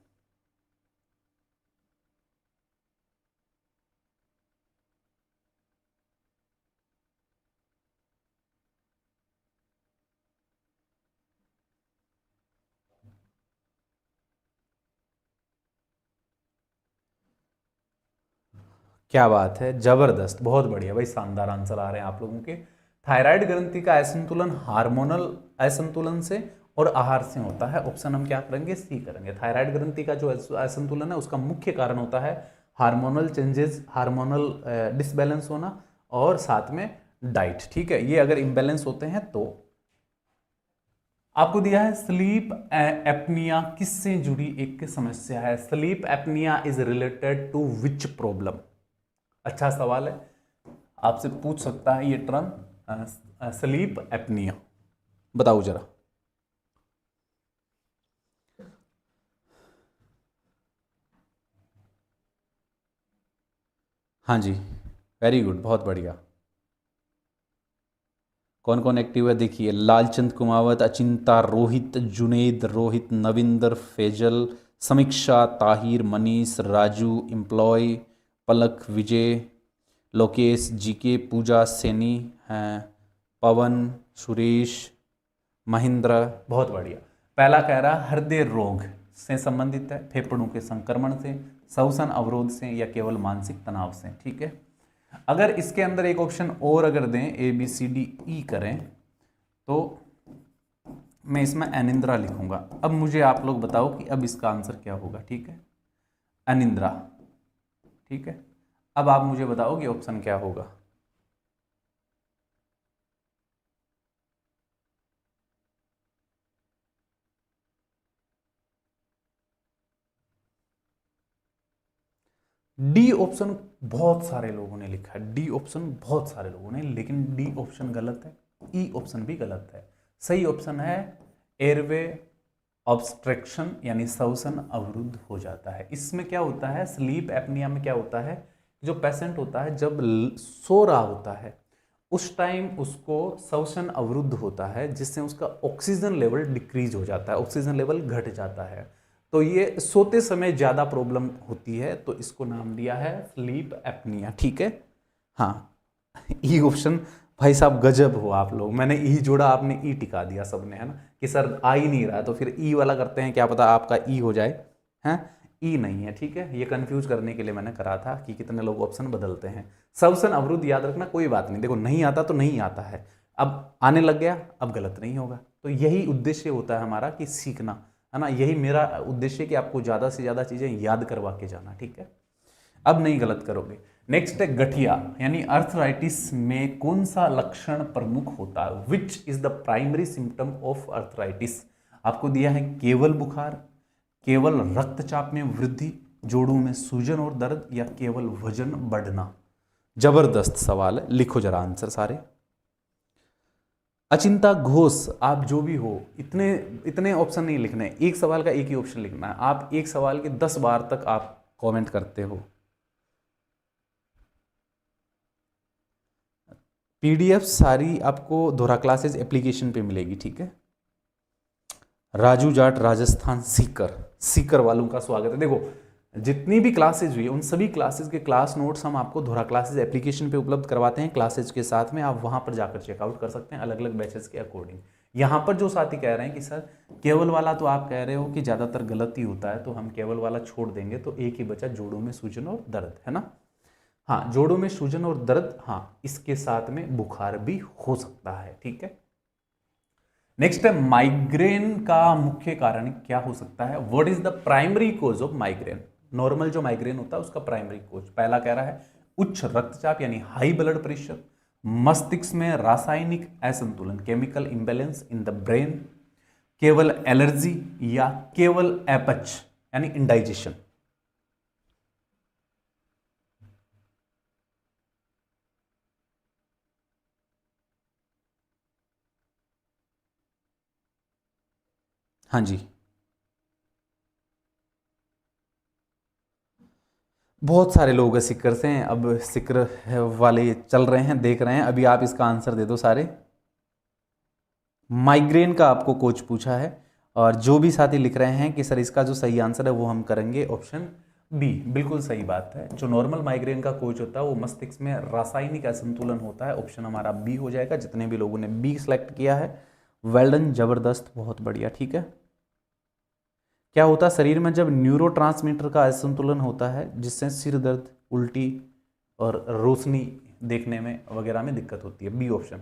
क्या बात है, जबरदस्त, बहुत बढ़िया भाई, शानदार आंसर आ रहे हैं आप लोगों के। थायराइड ग्रंथि का असंतुलन हार्मोनल असंतुलन से और आहार से होता है। ऑप्शन हम क्या करेंगे, सी करेंगे। थायराइड ग्रंथि का जो असंतुलन है उसका मुख्य कारण होता है हार्मोनल चेंजेस, हार्मोनल डिसबैलेंस होना, और साथ में डाइट, ठीक है। ये अगर इम्बैलेंस होते हैं तो। आपको दिया है स्लीप एपनिया किससे जुड़ी एक समस्या है? Sleep apnea is related to which problem? अच्छा सवाल है, आपसे पूछ सकता है ये टर्म स्लीप एपनिया, बताओ जरा। हाँ जी, वेरी गुड, बहुत बढ़िया। कौन कौन एक्टिव है देखिए, लालचंद कुमावत, अचिंता, रोहित, जुनेद, रोहित, नविंदर, फैजल, समीक्षा, ताहिर, मनीष, राजू, एम्प्लॉय, पलक, विजय, लोकेश, जीके, पूजा, सैनी हैं, पवन, सुरेश, महेंद्र। बहुत बढ़िया। पहला कह रहा है हृदय रोग से संबंधित है, फेफड़ों के संक्रमण से, श्वसन अवरोध से, या केवल मानसिक तनाव से, ठीक है। अगर इसके अंदर एक ऑप्शन और अगर दें, A B C D E करें, तो मैं इसमें अनिंद्रा लिखूंगा। अब मुझे आप लोग बताओ कि अब इसका आंसर क्या होगा, ठीक है, अनिंद्रा, ठीक है। अब आप मुझे बताओ कि ऑप्शन क्या होगा। डी ऑप्शन बहुत सारे लोगों ने लिखा है, डी ऑप्शन बहुत सारे लोगों ने, लेकिन डी ऑप्शन गलत है, ई ऑप्शन भी गलत है। सही ऑप्शन है एयरवे ऑब्स्ट्रक्शन, यानी श्वसन अवरुद्ध हो जाता है। इसमें क्या होता है, स्लीप एपनिया में क्या होता है, जो पेशेंट होता है जब सो रहा होता है उस टाइम उसको श्वसन अवरुद्ध होता है, जिससे उसका ऑक्सीजन लेवल डिक्रीज हो जाता है, ऑक्सीजन लेवल घट जाता है। तो ये सोते समय ज्यादा प्रॉब्लम होती है, तो इसको नाम दिया है स्लीप एपनिया। ठीक है, हाँ ई ऑप्शन, भाई साहब गजब हो आप लोग, मैंने ई जोड़ा आपने ई टिका दिया सबने, है ना, कि सर आ ही नहीं रहा है तो फिर ई वाला करते हैं, क्या पता आपका ई हो जाए, हैं ई नहीं है। ठीक है, ये कंफ्यूज करने के लिए मैंने करा था कि कितने लोग ऑप्शन बदलते हैं। श्वसन अवरुद्ध याद रखना, कोई बात नहीं, देखो नहीं आता तो नहीं आता है, अब आने लग गया, अब गलत नहीं होगा। तो यही उद्देश्य होता है हमारा कि सीखना, है ना, यही मेरा उद्देश्य कि आपको ज़्यादा से ज़्यादा चीज़ें याद करवा के जाना। ठीक है, अब नहीं गलत करोगे। नेक्स्ट है गठिया यानी अर्थराइटिस में कौन सा लक्षण प्रमुख होता है, which is the primary symptom of arthritis. आपको दिया है केवल बुखार, केवल रक्तचाप में वृद्धि, जोड़ों में सूजन और दर्द, या केवल वजन बढ़ना। जबरदस्त सवाल है, लिखो जरा आंसर सारे। अचिंता घोष, आप जो भी हो, इतने इतने ऑप्शन नहीं लिखने, एक सवाल का एक ही ऑप्शन लिखना है। आप एक सवाल के 10 बार तक आप कमेंट करते हो। पीडीएफ सारी आपको दोहरा क्लासेस एप्लीकेशन पे मिलेगी। ठीक है, राजू जाट राजस्थान सीकर, सीकर वालों का स्वागत है। देखो जितनी भी क्लासेज हुई उन सभी क्लासेज के क्लास नोट्स हम आपको दोहरा क्लासेज एप्लीकेशन पे उपलब्ध करवाते हैं, क्लासेज के साथ में आप वहां पर जाकर चेकआउट कर सकते हैं अलग अलग बैचेस के अकॉर्डिंग। यहाँ पर जो साथी कह रहे हैं कि सर केवल वाला, तो आप कह रहे हो कि ज़्यादातर गलत ही होता है, तो हम केवल वाला छोड़ देंगे, तो एक ही बचा जोड़ों में सूजन और दर्द, है ना। हाँ, जोड़ों में सूजन और दर्द, हाँ इसके साथ में बुखार भी हो सकता है। ठीक है, नेक्स्ट है माइग्रेन का मुख्य कारण क्या हो सकता है, what is the primary cause of migraine. Normal जो माइग्रेन होता है उसका प्राइमरी कोज, पहला कह रहा है उच्च रक्तचाप यानी हाई ब्लड प्रेशर, मस्तिष्क में रासायनिक असंतुलन chemical imbalance in the brain, केवल एलर्जी, या केवल अपच यानी इंडाइजेशन। हाँ जी, बहुत सारे लोग हैं सिक्कर से, अब सिक्कर वाले चल रहे हैं, देख रहे हैं, अभी आप इसका आंसर दे दो सारे। माइग्रेन का आपको कोच पूछा है, और जो भी साथी लिख रहे हैं कि सर इसका जो सही आंसर है वो हम करेंगे ऑप्शन बी, बिल्कुल सही बात है। जो नॉर्मल माइग्रेन का कोच होता है वो मस्तिष्क में रासायनिक असंतुलन होता है, ऑप्शन हमारा बी हो जाएगा। जितने भी लोगों ने बी सिलेक्ट किया है वेल डन, जबरदस्त, बहुत बढ़िया। ठीक है, क्या होता है शरीर में जब न्यूरोट्रांसमीटर का असंतुलन होता है, जिससे सिर दर्द, उल्टी और रोशनी देखने में वगैरह में दिक्कत होती है, बी ऑप्शन।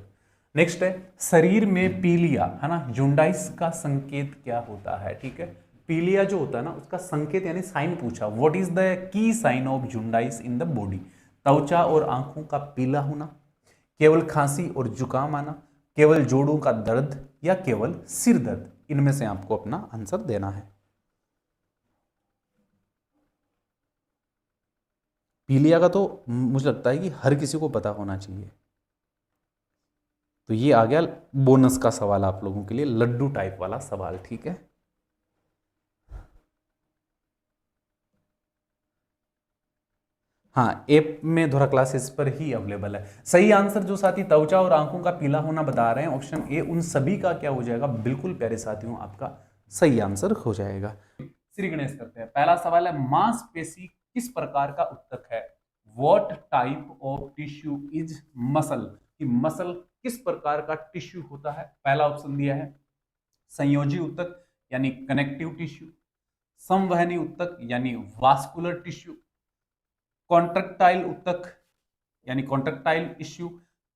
नेक्स्ट है शरीर में पीलिया, है ना, जूंडाइस का संकेत क्या होता है। ठीक है, पीलिया जो होता है ना उसका संकेत यानी साइन पूछा, what is the key sign of jaundice in the body. त्वचा और आंखों का पीला होना, केवल खांसी और जुकाम आना, केवल जोड़ों का दर्द, या केवल सिर दर्द। इनमें से आपको अपना आंसर देना है। पीलिया का तो मुझे लगता है कि हर किसी को पता होना चाहिए। तो ये आ गया बोनस का सवाल आप लोगों के लिए, लड्डू टाइप वाला सवाल। ठीक है, हाँ ऐप में दोहरा क्लासेस पर ही अवेलेबल है। सही आंसर जो साथी त्वचा और आंखों का पीला होना बता रहे हैं ऑप्शन ए, उन सभी का क्या हो जाएगा, बिल्कुल प्यारे साथियों आपका सही आंसर हो जाएगा। श्री गणेश करते हैं, पहला सवाल है मांसपेशी किस प्रकार का उत्तक है, what type of tissue is muscle, कि मसल किस प्रकार का टिश्यू होता है। पहला ऑप्शन दिया है संयोजी उत्तक यानी कनेक्टिव टिश्यू, संवहनी उत्तक यानी वास्कुलर टिश्यू, कॉन्ट्रैक्टाइल उत्तक यानी कॉन्ट्रैक्टाइल टिश्यू,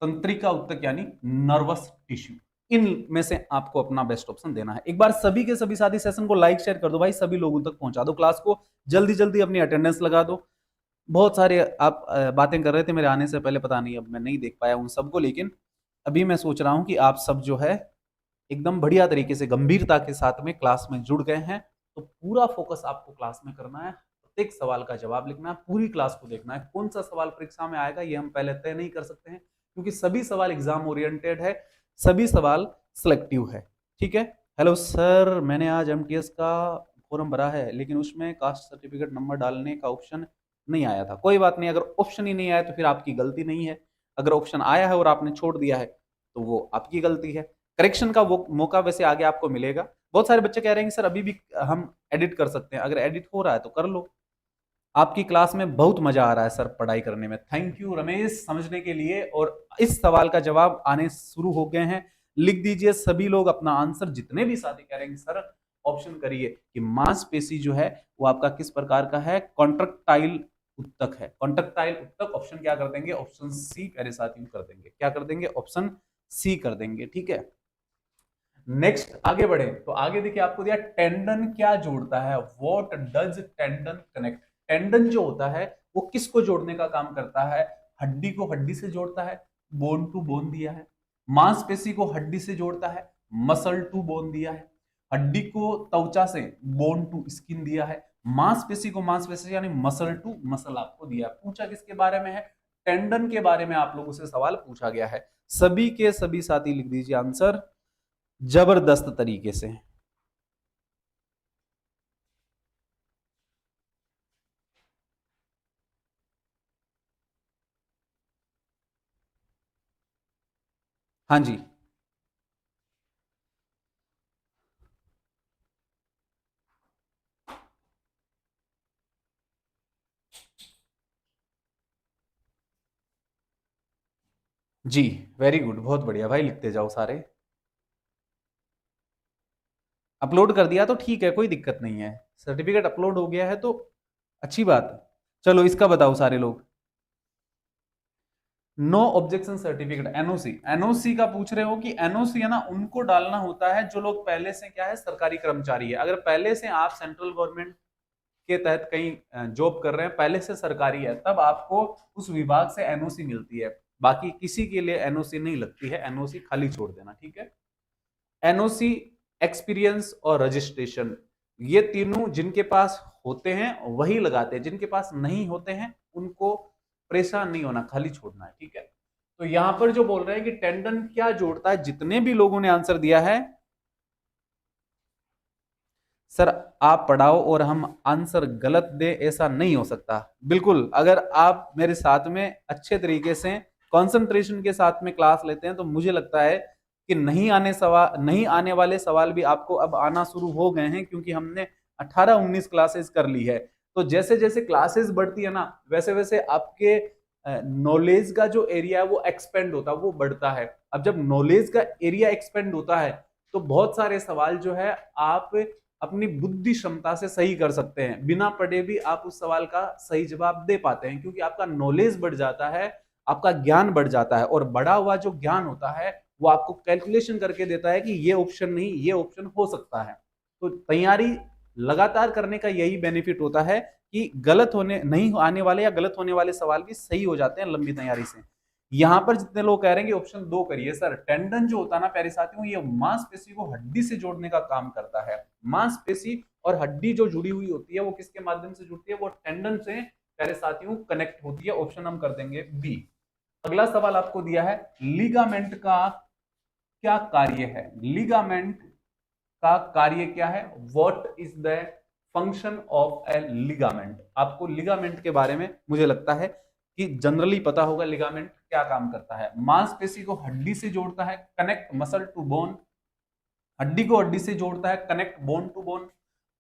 तंत्रिका उत्तक यानी नर्वस टिश्यू। इन में से आपको अपना बेस्ट ऑप्शन देना है। एक बार सभी के सभी साथी सेशन को लाइक शेयर कर दो भाई, सभी लोगों तक पहुंचा दो क्लास को, जल्दी जल्दी अपनी अटेंडेंस लगा दो। बहुत सारे आप बातें कर रहे थे मेरे आने से पहले, पता नहीं अब मैं नहीं देख पाया उन सबको, लेकिन अभी मैं सोच रहा हूं कि आप सब जो है एकदम बढ़िया तरीके से गंभीरता के साथ में क्लास में जुड़ गए हैं, तो पूरा फोकस आपको क्लास में करना है। प्रत्येक सवाल का जवाब लिखना है, पूरी क्लास को देखना है। कौन सा सवाल परीक्षा में आएगा ये हम पहले तय नहीं कर सकते हैं, क्योंकि सभी सवाल एग्जाम ओरिएंटेड है, सभी सवाल सिलेक्टिव है। ठीक है। हेलो सर, मैंने आज एमटीएस का फॉर्म भरा है, लेकिन उसमें कास्ट सर्टिफिकेट नंबर डालने का ऑप्शन नहीं आया था। कोई बात नहीं, अगर ऑप्शन ही नहीं आया तो फिर आपकी गलती नहीं है। अगर ऑप्शन आया है और आपने छोड़ दिया है तो वो आपकी गलती है। करेक्शन का वो मौका वैसे आगे आपको मिलेगा। बहुत सारे बच्चे कह रहे हैं कि सर अभी भी हम एडिट कर सकते हैं। अगर एडिट हो रहा है तो कर लो। आपकी क्लास में बहुत मजा आ रहा है सर पढ़ाई करने में। थैंक यू रमेश समझने के लिए। और इस सवाल का जवाब आने शुरू हो गए हैं, लिख दीजिए सभी लोग अपना आंसर। जितने भी साथी कह रहे हैं सर ऑप्शन करिए कि मांसपेशी जो है वो आपका किस प्रकार का है, कॉन्ट्रैक्टाइल उत्तक है। कॉन्ट्रैक्टाइल उत्तक ऑप्शन क्या कर देंगे, ऑप्शन सी प्यारे साथियों कर देंगे। क्या कर देंगे, ऑप्शन सी कर देंगे। ठीक है। नेक्स्ट आगे बढ़े तो आगे देखिए आपको दिया टेंडन क्या जोड़ता है, what does tendon connect. Tendon जो होता है वो किसको जोड़ने का काम करता है, हड्डी को हड्डी से जोड़ता है, बोन टू बोन दिया है। मांसपेशी को हड्डी से जोड़ता है, मसल टू बोन दिया है। हड्डी को त्वचा से, बोन टू स्किन दिया है। मांसपेशी को मांसपेशी यानी मसल टू मसल आपको दिया है। पूछा किसके बारे में है, टेंडन के बारे में आप लोगों से सवाल पूछा गया है। सभी के सभी साथी लिख दीजिए आंसर जबरदस्त तरीके से। हाँ जी, जी, वेरी गुड, बहुत बढ़िया भाई, लिखते जाओ सारे। अपलोड कर दिया तो ठीक है, कोई दिक्कत नहीं है। सर्टिफिकेट अपलोड हो गया है तो अच्छी बात है। चलो इसका बताओ सारे लोग। No objection certificate, NOC. NOC का पूछ रहे हो कि एनओसी है ना, उनको डालना होता है जो लोग पहले से क्या है, सरकारी कर्मचारी है। अगर पहले से आप सेंट्रल गवर्नमेंट के तहत कहीं जॉब कर रहे हैं, पहले से सरकारी है, तब आपको उस विभाग से एनओसी मिलती है। बाकी किसी के लिए एनओसी नहीं लगती है, एनओसी खाली छोड़ देना। ठीक है। एनओसी, एक्सपीरियंस और रजिस्ट्रेशन, ये तीनों जिनके पास होते हैं वही लगाते हैं, जिनके पास नहीं होते हैं उनको परेशान नहीं होना, खाली छोड़ना है। ठीक है। तो यहां पर जो बोल रहे हैं कि टेंडन क्या जोड़ता है, जितने भी लोगों ने आंसर दिया है सर आप पढ़ाओ और हम आंसर गलत दे, ऐसा नहीं हो सकता। बिल्कुल, अगर आप मेरे साथ में अच्छे तरीके से कंसंट्रेशन के साथ में क्लास लेते हैं तो मुझे लगता है कि नहीं आने वाले सवाल भी आपको अब आना शुरू हो गए हैं, क्योंकि हमने 18-19 क्लासेस कर ली है। तो जैसे जैसे क्लासेस बढ़ती है ना, वैसे वैसे आपके नॉलेज का जो एरिया है वो एक्सपेंड होता है, वो बढ़ता है। अब जब नॉलेज का एरिया एक्सपेंड होता है तो बहुत सारे सवाल जो है आप अपनी बुद्धि क्षमता से सही कर सकते हैं, बिना पढ़े भी आप उस सवाल का सही जवाब दे पाते हैं, क्योंकि आपका नॉलेज बढ़ जाता है, आपका ज्ञान बढ़ जाता है। और बढ़ा हुआ जो ज्ञान होता है वो आपको कैलकुलेशन करके देता है कि ये ऑप्शन नहीं, ये ऑप्शन हो सकता है। तो तैयारी लगातार करने का यही बेनिफिट होता है कि गलत होने नहीं आने वाले या गलत होने वाले सवाल भी सही हो जाते हैं लंबी तैयारी से। यहां पर जितने लोग कह रहे हैं कि ऑप्शन 2 करिए सर, टेंडन जो होता है ना प्यारे साथियों, ये मांसपेशी को हड्डी से जोड़ने का काम करता है। मांसपेशी और हड्डी जो जुड़ी हुई होती है वो किसके माध्यम से जुड़ती है, वो टेंडन से प्यारे साथियों कनेक्ट होती है। ऑप्शन हम कर देंगे बी। अगला सवाल आपको दिया है, लिगामेंट का क्या कार्य है। लिगामेंट का कार्य क्या है, what is the function of A ligament. आपको लिगामेंट के बारे में मुझे लगता है कि जनरली पता होगा लिगामेंट क्या काम करता है। मांसपेशी को हड्डी से जोड़ता है, कनेक्ट मसल टू बोन। हड्डी को हड्डी से जोड़ता है, कनेक्ट बोन टू बोन।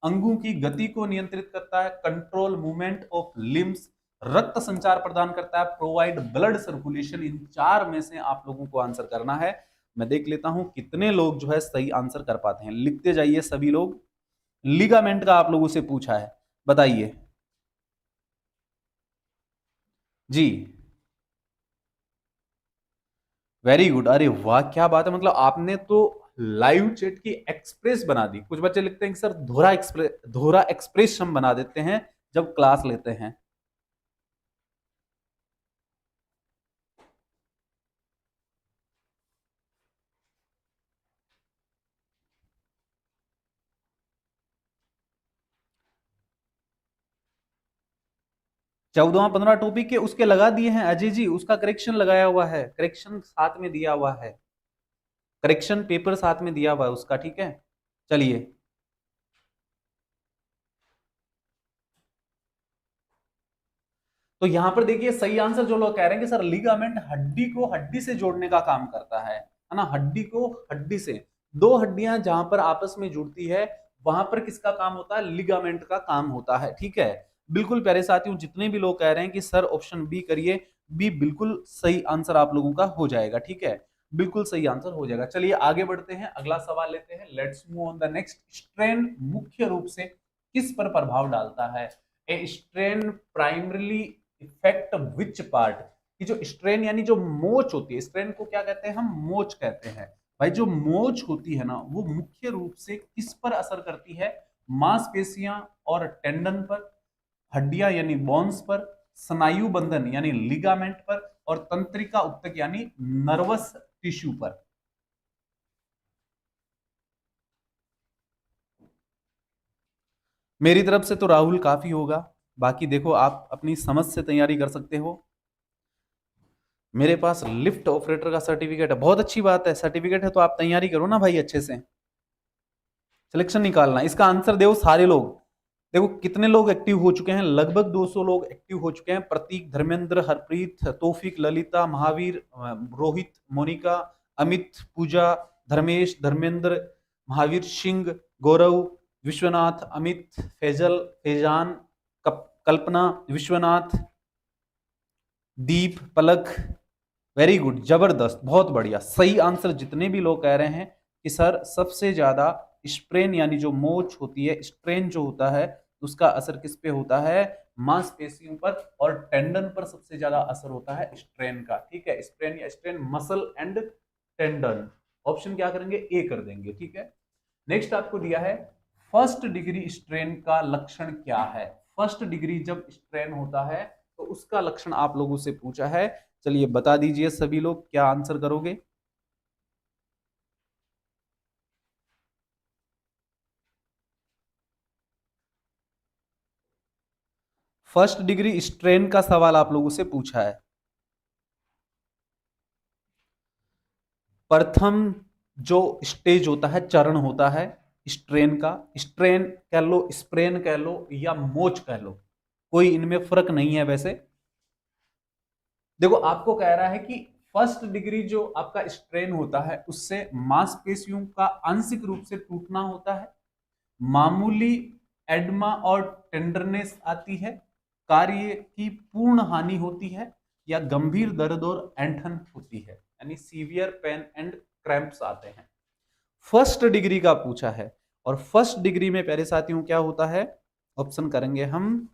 अंगों की गति को नियंत्रित करता है, कंट्रोल मूवमेंट ऑफ लिम्स। रक्त संचार प्रदान करता है, प्रोवाइड ब्लड सर्कुलेशन। इन चार में से आप लोगों को आंसर करना है। मैं देख लेता हूं कितने लोग जो है सही आंसर कर पाते हैं, लिखते जाइए सभी लोग। लिगामेंट का आप लोगों से पूछा है, बताइए जी। वेरी गुड, अरे वाह क्या बात है, मतलब आपने तो लाइव चैट की एक्सप्रेस बना दी। कुछ बच्चे लिखते हैं कि सर धोरा एक्सप्रेस हम बना देते हैं जब क्लास लेते हैं। 14वां 15 टॉपिक के उसके लगा दिए हैं अजय जी, उसका करेक्शन लगाया हुआ है, करेक्शन साथ में दिया हुआ है, करेक्शन पेपर साथ में दिया हुआ है उसका, ठीक है। चलिए, तो यहां पर देखिए सही आंसर जो लोग कह रहे हैं कि सर लिगामेंट हड्डी को हड्डी से जोड़ने का काम करता है ना, हड्डी को हड्डी से, दो हड्डियां जहां पर आपस में जुड़ती है वहां पर किसका काम होता है, लिगामेंट का काम होता है, ठीक है। बिल्कुल प्यारे साथियों, जितने भी लोग कह रहे हैं कि सर ऑप्शन बी करिए, बी बिल्कुल सही आंसर आप लोगों का हो जाएगा, ठीक है, बिल्कुल सही आंसर हो जाएगा। चलिए आगे बढ़ते हैं, अगला सवाल लेते हैं, let's move on the next. Strain मुख्य रूप से किस पर प्रभाव डालता है? A strain primarily effect which part, कि जो स्ट्रेन यानी जो मोच होती है, स्ट्रेन को क्या कहते हैं हम, मोच कहते हैं भाई, जो मोच होती है ना वो मुख्य रूप से किस पर असर करती है, मांसपेशियां और टेंडन पर, हड्डियां यानी बोन्स पर, स्नायु बंधन यानी लिगामेंट पर, और तंत्रिका उत्तक यानी नर्वस टिश्यू पर। मेरी तरफ से तो राहुल काफी होगा, बाकी देखो आप अपनी समझ से तैयारी कर सकते हो। मेरे पास लिफ्ट ऑपरेटर का सर्टिफिकेट है, बहुत अच्छी बात है, सर्टिफिकेट है तो आप तैयारी करो ना भाई अच्छे से, सिलेक्शन निकालना। इसका आंसर दो सारे लोग, देखो कितने लोग एक्टिव हो चुके हैं, लगभग 200 लोग एक्टिव हो चुके हैं। प्रतीक, धर्मेंद्र, हरप्रीत, तौफिक, ललिता, महावीर, रोहित, मोनिका, अमित, पूजा, धर्मेश, धर्मेंद्र, महावीर सिंह, गौरव, विश्वनाथ, अमित, फैजल, फैजान, कल्पना, विश्वनाथ, दीप, पलक, वेरी गुड, जबरदस्त, बहुत बढ़िया, सही आंसर जितने भी लोग कह रहे हैं कि सर सबसे ज्यादा स्प्रेन यानी जो मोच होती है, स्ट्रेन जो होता है उसका असर किस पे होता है, मांसपेशियों पर और टेंडन पर सबसे ज्यादा असर होता है स्ट्रेन का, ठीक है। स्प्रेन या strain, muscle and tendon, option क्या करेंगे, ए कर देंगे, ठीक है। नेक्स्ट आपको दिया है फर्स्ट डिग्री स्ट्रेन का लक्षण क्या है, फर्स्ट डिग्री जब स्ट्रेन होता है तो उसका लक्षण आप लोगों से पूछा है। चलिए बता दीजिए सभी लोग, क्या आंसर करोगे? फर्स्ट डिग्री स्ट्रेन का सवाल आप लोगों से पूछा है। प्रथम जो स्टेज होता है, चरण होता है स्ट्रेन का, स्ट्रेन कह लो, स्प्रेन कह लो या मोच कह लो, कोई इनमें फर्क नहीं है वैसे। देखो आपको कह रहा है कि फर्स्ट डिग्री जो आपका स्ट्रेन होता है उससे मांसपेशियों का आंशिक रूप से टूटना होता है, मामूली एडमा और टेंडरनेस आती है, कार्य की पूर्ण हानि होती है, या गंभीर दर्द और ऐंठन होती है, यानी सीवियर पेन एंड क्रैम्प्स आते हैं। फर्स्ट डिग्री का पूछा है, और फर्स्ट डिग्री में प्यारे साथियों क्या होता है, ऑप्शन करेंगे हम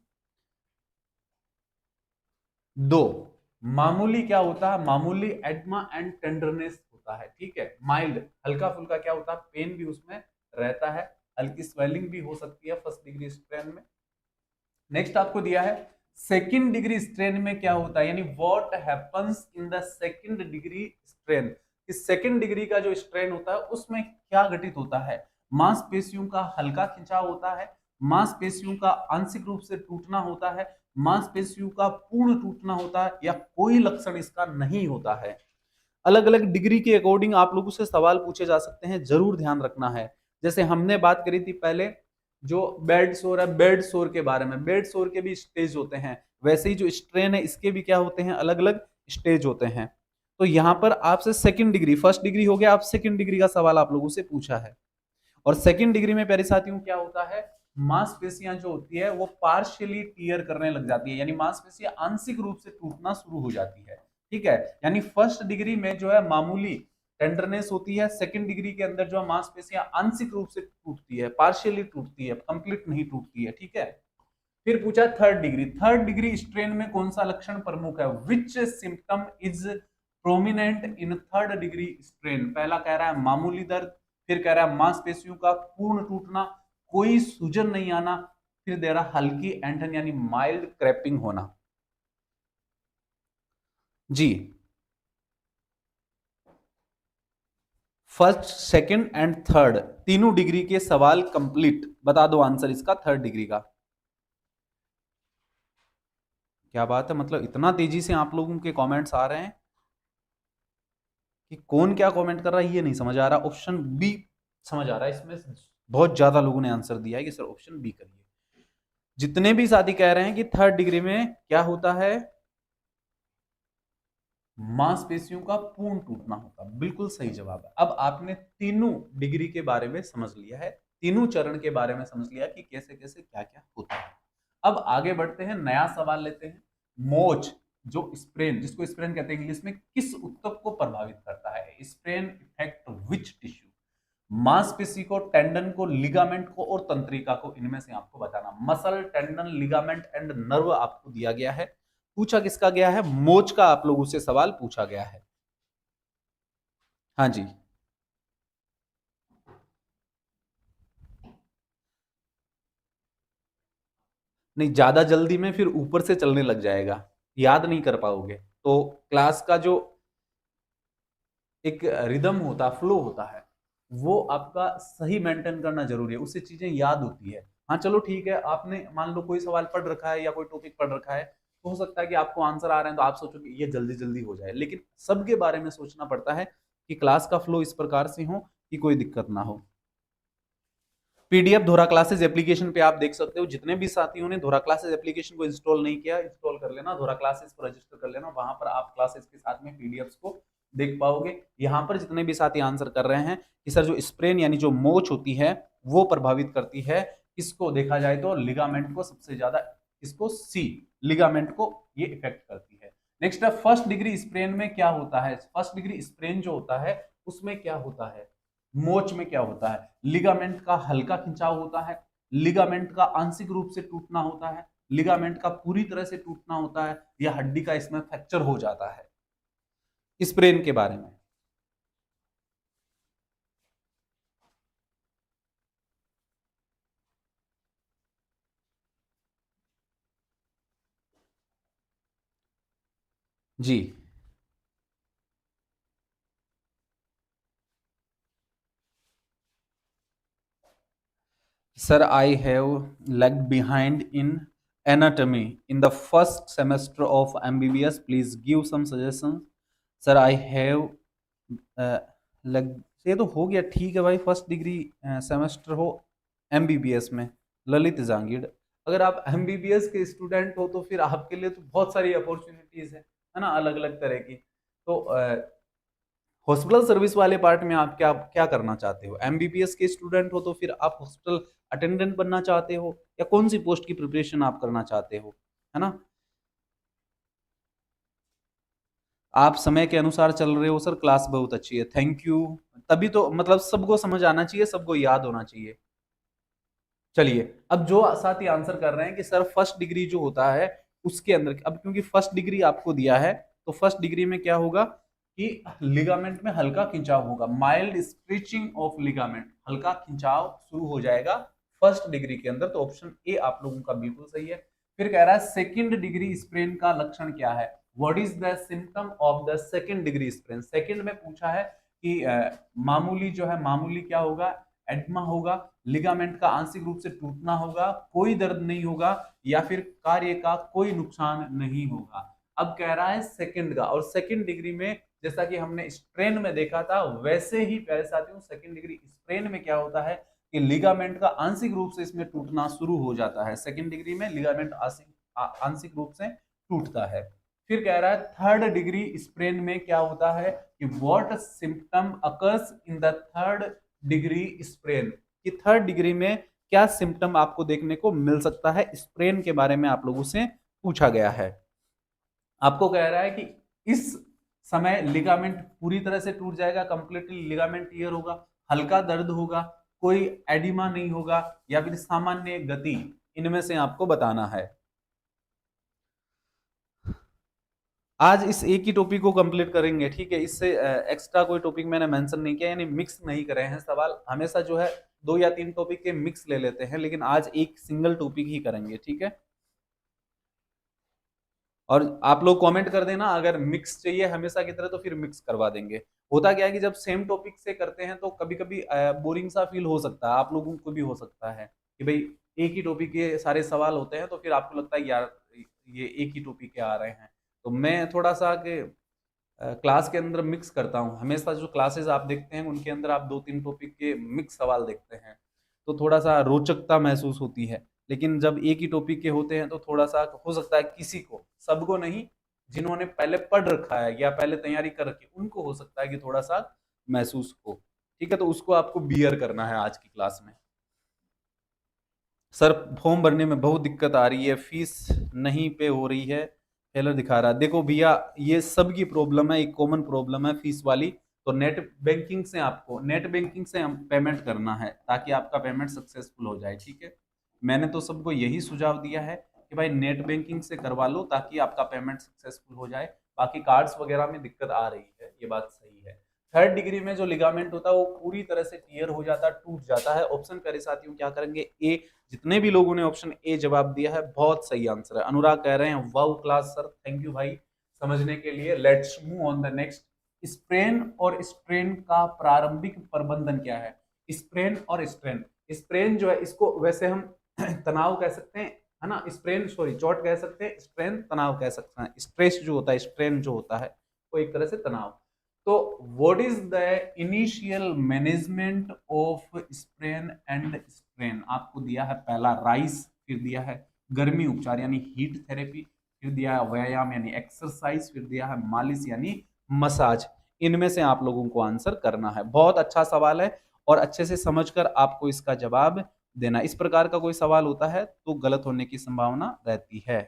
दो। मामूली क्या होता है, मामूली एडमा एंड टेंडरनेस होता है, ठीक है, माइल्ड हल्का फुल्का क्या होता है, पेन भी उसमें रहता है, हल्की स्वेलिंग भी हो सकती है फर्स्ट डिग्री स्ट्रेन में। नेक्स्ट आपको दिया है सेकंड डिग्री स्ट्रेन में क्या होता है, यानी what happens in the second degree strain, इस सेकंड डिग्री का जो स्ट्रेन होता है उसमें क्या घटित होता है, मांसपेशियों का हल्का खिंचाव होता है, मांसपेशियों का आंशिक रूप से टूटना होता है, मांसपेशियों का पूर्ण टूटना होता है, या कोई लक्षण इसका नहीं होता है। अलग अलग डिग्री के अकॉर्डिंग आप लोगों से सवाल पूछे जा सकते हैं, जरूर ध्यान रखना है। जैसे हमने बात करी थी पहले जो बेड सोर है, बेड सोर के बारे में, बेड सोर के भी स्टेज होते हैं, वैसे ही जो स्ट्रेन है इसके भी क्या होते हैं, अलग अलग स्टेज होते हैं। तो यहाँ पर आपसे सेकंड डिग्री, फर्स्ट डिग्री हो गया, आप सेकंड डिग्री का सवाल आप लोगों से पूछा है। और सेकंड डिग्री में प्यारे साथियों क्या होता है, मांसपेशियां जो होती है वो पार्शियली टीयर करने लग जाती है, यानी मांसपेशियां आंशिक रूप से टूटना शुरू हो जाती है, ठीक है। यानी फर्स्ट डिग्री में जो है मामूली टेंडरनेस होती है, सेकंड डिग्री के अंदर जो है मांसपेशियां आंशिक रूप से टूटती है, पार्शियली टूटती है, कंप्लीट नहीं टूटती है, ठीक है। फिर पूछा third degree, third degree strain में कौन सा लक्षण प्रमुख है, which symptom is prominent in third degree strain, पहला कह रहा है मामूली दर्द, फिर कह रहा है मांसपेशियों का पूर्ण टूटना, कोई सूजन नहीं आना, फिर दे रहा हल्की एंठन यानी माइल्ड क्रैपिंग होना। जी, फर्स्ट सेकंड एंड थर्ड तीनों डिग्री के सवाल कंप्लीट, बता दो आंसर इसका थर्ड डिग्री का क्या बात है, मतलब इतना तेजी से आप लोगों के कमेंट्स आ रहे हैं कि कौन क्या कमेंट कर रहा है ये नहीं समझ आ रहा। ऑप्शन बी समझ आ रहा है, इसमें बहुत ज्यादा लोगों ने आंसर दिया है कि सर ऑप्शन बी करिए। जितने भी साथी कह रहे हैं कि थर्ड डिग्री में क्या होता है, मांसपेशियों का पूर्ण टूटना होता, बिल्कुल सही जवाब है। अब आपने तीनों डिग्री के बारे में समझ लिया है, तीनों चरण के बारे में समझ लिया कि कैसे कैसे क्या क्या होता है। अब आगे बढ़ते हैं, नया सवाल लेते हैं। मोच जो स्प्रेन, जिसको स्प्रेन कहते हैं इंग्लिश में, किस ऊतक को प्रभावित करता है? Sprain effect which tissue? मांसपेशी को, टेंडन को, लिगामेंट को और तंत्रिका को, इनमें से आपको बताना। Muscle, tendon, ligament and nerve आपको दिया गया है। पूछा किसका गया है? मोच का आप लोगों से सवाल पूछा गया है। हाँ जी, नहीं ज्यादा जल्दी में फिर ऊपर से चलने लग जाएगा, याद नहीं कर पाओगे। तो क्लास का जो एक रिदम होता, फ्लो होता है, वो आपका सही मेंटेन करना जरूरी है, उससे चीजें याद होती है। हाँ चलो ठीक है, आपने मान लो कोई सवाल पढ़ रखा है या कोई टॉपिक पढ़ रखा है, तो हो सकता है कि आपको आंसर आ रहे हैं तो आप सोचो कि ये जल्दी जल्दी हो जाए, लेकिन सबके बारे में सोचना पड़ता है कि क्लास का फ्लो इस प्रकार से हो कि कोई दिक्कत ना हो। पीडीएफ धोरा क्लासेस एप्लीकेशन पे आप देख सकते हो, जितने भी साथियों ने धोरा क्लासेस एप्लीकेशन को इंस्टॉल नहीं किया, इंस्टॉल कर लेना, धोरा क्लासेस को रजिस्टर कर लेना, वहां पर आप क्लासेस के साथ में पीडीएफ्स को देख पाओगे। यहाँ पर जितने भी साथी आंसर कर रहे हैं कि सर जो स्प्रेन यानी जो मोच होती है वो प्रभावित करती है, इसको देखा जाए तो लिगामेंट को सबसे ज्यादा, इसको सी, लिगामेंट को ये इफेक्ट करती है। नेक्स्ट है, फर्स्ट डिग्री स्प्रेन में क्या होता है? फर्स्ट डिग्री स्प्रेन जो होता है उसमें क्या होता है? मोच में क्या होता है? लिगामेंट का हल्का खिंचाव होता है, लिगामेंट का आंशिक रूप से टूटना होता है, लिगामेंट का पूरी तरह से टूटना होता है, या हड्डी का इसमें फ्रैक्चर हो जाता है? स्प्रेन के बारे में जी। Sir, I have lagged behind in anatomy in the first semester of MBBS. Please give some suggestions. Sir, I have lagged. ये तो हो गया, ठीक है भाई, फर्स्ट डिग्री सेमेस्टर हो MBBS में, ललित जांगीड़। अगर आप MBBS के स्टूडेंट हो तो फिर आपके लिए तो बहुत सारी अपॉर्चुनिटीज है ना, अलग अलग तरह की। तो हॉस्पिटल सर्विस वाले पार्ट में आप क्या क्या करना चाहते हो? एमबीबीएस के स्टूडेंट हो तो फिर आप हॉस्पिटल अटेंडेंट बनना चाहते हो, या कौन सी पोस्ट की प्रिपरेशन आप करना चाहते हो, है ना? आप समय के अनुसार चल रहे हो सर, क्लास बहुत अच्छी है, थैंक यू। तभी तो मतलब सबको समझ आना चाहिए, सबको याद होना चाहिए। चलिए, अब जो साथी आंसर कर रहे हैं कि सर फर्स्ट डिग्री जो होता है उसके अंदर, अब क्योंकि फर्स्ट डिग्री आपको दिया है तो फर्स्ट डिग्री में क्या होगा कि लिगामेंट में हल्का खिंचाव होगा, माइल्ड स्ट्रेचिंग ऑफ लिगामेंट, हल्का खिंचाव शुरू हो जाएगा फर्स्ट डिग्री के अंदर। तो ऑप्शन ए आप लोगों का बिल्कुल सही है। फिर कह रहा है सेकंड डिग्री स्प्रेन का लक्षण क्या है? What is the symptom of the second degree sprain? Second में पूछा है कि मामूली जो है, मामूली क्या होगा? एडमा होगा, लिगामेंट का आंशिक रूप से टूटना होगा, कोई दर्द नहीं होगा, या फिर कार्य का कोई नुकसान नहीं होगा। अब कह रहा है सेकंड का, और सेकंड डिग्री में जैसा कि हमने स्ट्रेन में देखा था वैसे ही प्यारे साथियों सेकंड डिग्री स्ट्रेन में क्या होता है कि लिगामेंट का आंशिक रूप से इसमें टूटना शुरू हो जाता है। सेकंड डिग्री में लिगामेंट आंशिक रूप से टूटता है। फिर कह रहा है थर्ड डिग्री स्प्रेन में क्या होता है कि what symptom occurs in the third degree sprain, कि थर्ड डिग्री में क्या सिम्टम आपको देखने को मिल सकता है, स्प्रेन के बारे में आप लोगों से पूछा गया है। आपको कह रहा है कि इस समय लिगामेंट पूरी तरह से टूट जाएगा, कंप्लीटली लिगामेंट टियर होगा, हल्का दर्द होगा, कोई एडिमा नहीं होगा, या फिर सामान्य गति, इनमें से आपको बताना है। आज इस एक ही टॉपिक को कंप्लीट करेंगे, ठीक है, इससे एक्स्ट्रा कोई टॉपिक मैंने मेंशन नहीं किया, यानी मिक्स नहीं करे हैं सवाल। हमेशा जो है 2 या 3 टॉपिक के मिक्स ले लेते हैं, लेकिन आज एक सिंगल टॉपिक ही करेंगे, ठीक है। और आप लोग कमेंट कर देना अगर मिक्स चाहिए हमेशा की तरह, तो फिर मिक्स करवा देंगे। होता क्या है कि जब सेम टॉपिक से करते हैं तो कभी कभी बोरिंग सा फील हो सकता है, आप लोगों को भी हो सकता है कि भाई एक ही टॉपिक के सारे सवाल होते हैं, तो फिर आपको लगता है यार ये एक ही टॉपिक के आ रहे हैं। तो मैं थोड़ा सा कि क्लास के अंदर मिक्स करता हूँ। हमेशा जो क्लासेस आप देखते हैं उनके अंदर आप 2-3 टॉपिक के मिक्स सवाल देखते हैं, तो थोड़ा सा रोचकता महसूस होती है। लेकिन जब एक ही टॉपिक के होते हैं तो थोड़ा सा हो सकता है किसी को, सबको नहीं, जिन्होंने पहले पढ़ रखा है या पहले तैयारी कर रखी है उनको हो सकता है कि थोड़ा सा महसूस हो। ठीक है, तो उसको आपको बियर करना है आज की क्लास में। सर फॉर्म भरने में बहुत दिक्कत आ रही है, फीस नहीं पे हो रही है, फेलर दिखा रहा है। देखो भैया, ये सबकी प्रॉब्लम है, एक कॉमन प्रॉब्लम है फीस वाली। तो नेट बैंकिंग से हम पेमेंट करना है ताकि आपका पेमेंट सक्सेसफुल हो जाए। ठीक है, मैंने तो सबको यही सुझाव दिया है कि भाई नेट बैंकिंग से करवा लो ताकि आपका पेमेंट सक्सेसफुल हो जाए। बाकी कार्ड्स वगैरह में दिक्कत आ रही है, ये बात सही है। थर्ड डिग्री में जो लिगामेंट होता है वो पूरी तरह से टियर हो जाता है, टूट जाता है। ऑप्शन करे साथियों क्या करेंगे, ए। जितने भी लोगों ने ऑप्शन ए जवाब दिया है बहुत सही आंसर है। अनुराग कह रहे हैं wow class sir, thank you भाई समझने के लिए। Let's move on the next. Sprain और स्ट्रेन का प्रारंभिक प्रबंधन क्या है? स्प्रेन और स्ट्रेन, स्प्रेन जो है इसको वैसे हम तनाव कह सकते हैं, है ना। स्प्रेन सॉरी चोट कह सकते हैं, स्ट्रेन तनाव कह सकते हैं। स्ट्रेस जो होता है, स्ट्रेन जो होता है वो एक तरह से तनाव। तो what is the initial management of sprain and strain? आपको दिया है पहला राइस, फिर दिया है गर्मी उपचार यानी हीट थेरेपी, फिर दिया है व्यायाम यानी एक्सरसाइज, फिर दिया है मालिश यानी मसाज। इनमें से आप लोगों को आंसर करना है। बहुत अच्छा सवाल है और अच्छे से समझकर आपको इसका जवाब देना। इस प्रकार का कोई सवाल होता है तो गलत होने की संभावना रहती है।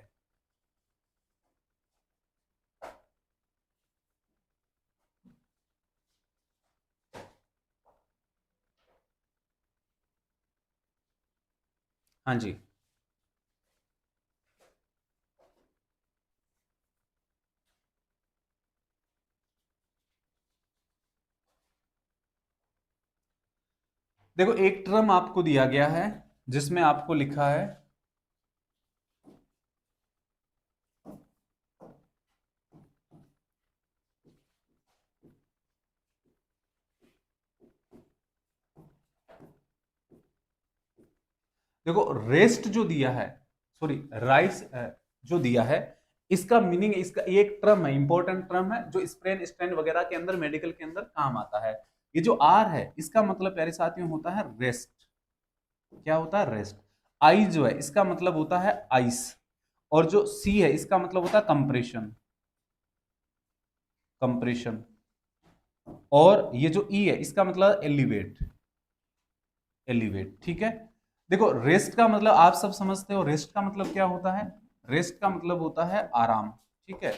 हाँ जी, देखो एक टर्म आपको दिया गया है जिसमें आपको लिखा है देखो रेस्ट जो दिया है, सॉरी राइस जो दिया है, इसका मीनिंग, इसका ये एक टर्म है, इंपॉर्टेंट टर्म है जो स्प्रेन स्ट्रेन वगैरह के अंदर मेडिकल के अंदर काम आता है। ये जो आर है इसका मतलब प्यारे साथियों होता है रेस्ट। क्या होता है? रेस्ट। आई जो है इसका मतलब होता है आइस, और जो सी है इसका मतलब होता है कंप्रेशन, कंप्रेशन। और ये जो ई है इसका मतलब एलिवेट, एलिवेट। ठीक है, देखो रेस्ट का मतलब आप सब समझते हो, रेस्ट का मतलब क्या होता है? रेस्ट का मतलब होता है आराम। ठीक है,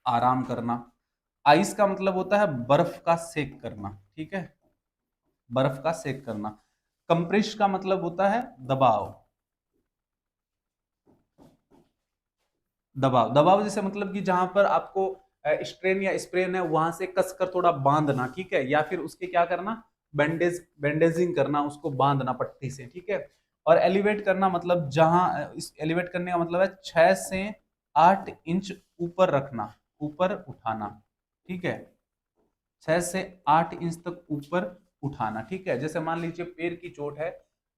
आराम करना। आइस का मतलब होता है बर्फ का सेक करना। ठीक है, बर्फ का सेक करना। कंप्रेस का मतलब होता है दबाव, दबाव। दबाव जैसे मतलब कि जहां पर आपको स्ट्रेन या स्प्रेन है वहां से कसकर थोड़ा बांधना। ठीक है, या फिर उसके क्या करना, बैंडेजिंग करना, उसको बांधना पट्टी से। ठीक है, और एलिवेट करना मतलब जहां, इस एलिवेट करने का मतलब है 6 से 8 इंच ऊपर रखना, ऊपर उठाना। ठीक है, 6 से 8 इंच तक ऊपर उठाना। ठीक है, जैसे मान लीजिए पैर की चोट है,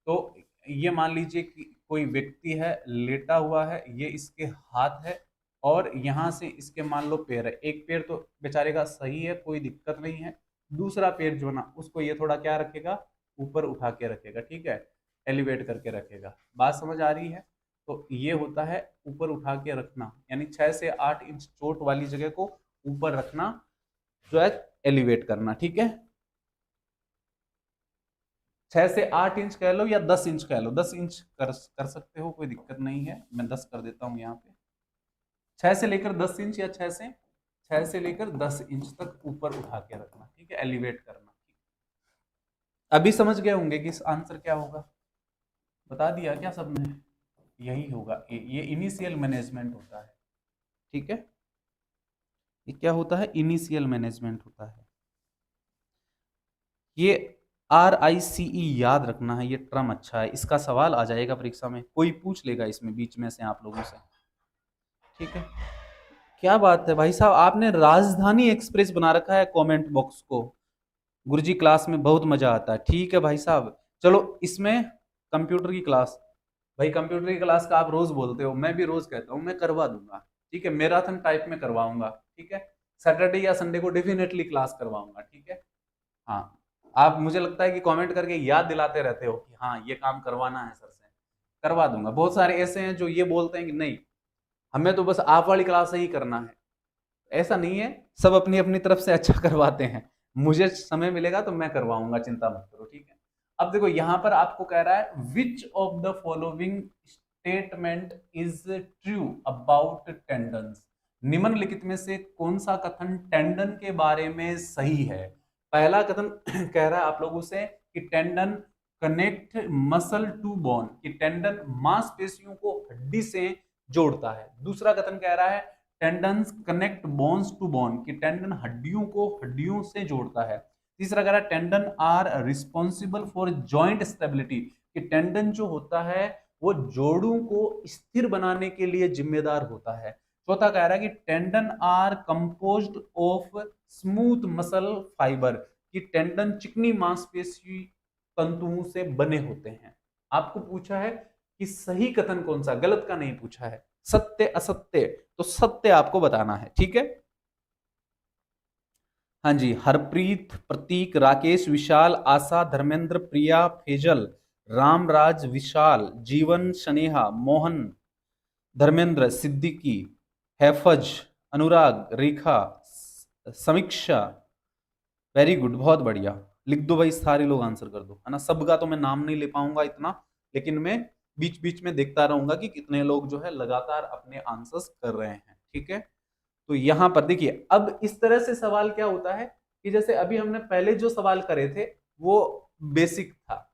तो ये मान लीजिए कि कोई व्यक्ति है लेटा हुआ है, ये इसके हाथ है और यहाँ से इसके मान लो पैर है। एक पैर तो बेचारे का सही है, कोई दिक्कत नहीं है। दूसरा पैर जो ना उसको ये थोड़ा क्या रखेगा, ऊपर उठा के रखेगा। ठीक है, एलिवेट करके रखेगा। बात समझ आ रही है? तो ये होता है ऊपर उठा के रखना, यानी 6 से 8 इंच चोट वाली जगह को ऊपर रखना जो है एलिवेट करना। ठीक है, 6 से 8 इंच कह लो या 10 इंच कह लो, 10 इंच कर सकते हो, कोई दिक्कत नहीं है। मैं 10 कर देता हूं यहाँ पे। 6 से लेकर 10 इंच या 6 से लेकर 10 इंच तक ऊपर उठा के रखना। ठीक है, एलिवेट करना। अभी समझ गए होंगे कि इस आंसर क्या होगा? बता दिया क्या सबने? यही होगा, ये इनिशियल मैनेजमेंट होता है। ठीक है, ये क्या होता है? इनिशियल मैनेजमेंट होता है। ये RICE याद रखना है, ये टर्म अच्छा है, इसका सवाल आ जाएगा परीक्षा में, कोई पूछ लेगा इसमें बीच में से आप लोगों से। ठीक है, क्या बात है भाई साहब, आपने राजधानी एक्सप्रेस बना रखा है कमेंट बॉक्स को। गुरुजी क्लास में बहुत मजा आता है। ठीक है भाई साहब, चलो इसमें कंप्यूटर की क्लास, भाई कंप्यूटर की क्लास का आप रोज बोलते हो, मैं भी रोज कहता हूँ मैं करवा दूंगा, ठीक है, मैराथन टाइप में करवाऊंगा, ठीक है, सैटरडे या संडे को डेफिनेटली क्लास करवाऊंगा, ठीक है। हाँ, आप मुझे लगता है कि कमेंट करके याद दिलाते रहते हो कि हाँ ये काम करवाना है सर से, करवा दूंगा। बहुत सारे ऐसे हैं जो ये बोलते हैं कि नहीं हमें तो बस आप वाली क्लास ही करना है, ऐसा नहीं है, सब अपनी अपनी तरफ से अच्छा करवाते हैं, मुझे समय मिलेगा तो मैं करवाऊंगा, चिंता मत करो, ठीक है। अब देखो यहां पर आपको कह रहा है which of the following statement is true about tendons, निम्नलिखित में से कौन सा कथन टेंडन के बारे में सही है। पहला कथन कह रहा है आप लोगों से कि tendon connect muscle to bone, कि टेंडन मांसपेशियों को हड्डी से जोड़ता है। दूसरा कथन कह रहा है tendons connect bones to bone, कि टेंडन हड्डियों को हड्डियों से जोड़ता है। तीसरा कह रहा है tendon are responsible for joint stability, कि टेंडन जो होता है वो जोड़ों को स्थिर बनाने के लिए जिम्मेदार होता है। चौथा कह रहा है कि tendon are composed of smooth muscle fiber, कि टेंडन चिकनी मांसपेशी तंतुओं से बने होते हैं। आपको पूछा है कि सही कथन कौन सा, गलत का नहीं पूछा है, सत्य असत्य, तो सत्य आपको बताना है, ठीक है। हाँ जी, हरप्रीत, प्रतीक, राकेश, विशाल, आशा, धर्मेंद्र, प्रिया, फेजल, रामराज, विशाल, जीवन, स्नेहा, मोहन, धर्मेंद्र, सिद्दीकी, हैफज, अनुराग, रेखा, समीक्षा, वेरी गुड, बहुत बढ़िया। लिख दो भाई, सारे लोग आंसर कर दो, है ना। सबका तो मैं नाम नहीं ले पाऊंगा इतना, लेकिन मैं बीच बीच में देखता रहूंगा कि कितने लोग जो है लगातार अपने आंसर्स कर रहे हैं, ठीक है। तो यहां पर देखिए, अब इस तरह से सवाल क्या होता है कि जैसे अभी हमने पहले जो सवाल करे थे वो बेसिक था,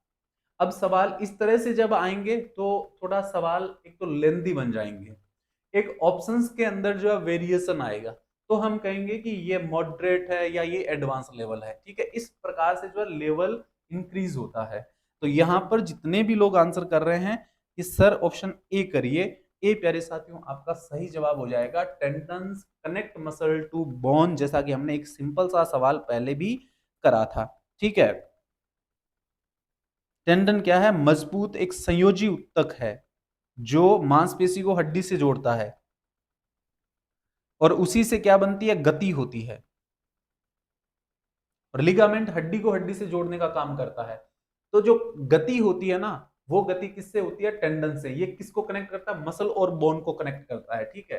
अब सवाल इस तरह से जब आएंगे तो थोड़ा सवाल एक तो लेंदी बन जाएंगे, एक ऑप्शंस के अंदर जो है वेरिएशन आएगा, तो हम कहेंगे कि ये मॉडरेट है या ये एडवांस लेवल है, ठीक है। इस प्रकार से जो है लेवल इंक्रीज होता है। तो यहां पर जितने भी लोग आंसर कर रहे हैं कि सर ऑप्शन ए करिए, ए प्यारे साथियों आपका सही जवाब हो जाएगा, tendons connect muscle to bone, जैसा कि हमने एक सिंपल सा सवाल पहले भी करा था, ठीक है। टेंडन क्या है, मजबूत एक संयोजी उत्तक है जो मांसपेशी को हड्डी से जोड़ता है, और उसी से क्या बनती है, गति होती है, और लिगामेंट हड्डी को हड्डी से जोड़ने का काम करता है। तो जो गति होती है ना, वो गति किससे होती है, टेंडन से। ये किसको कनेक्ट करता है, मसल और बोन को कनेक्ट करता है, ठीक है।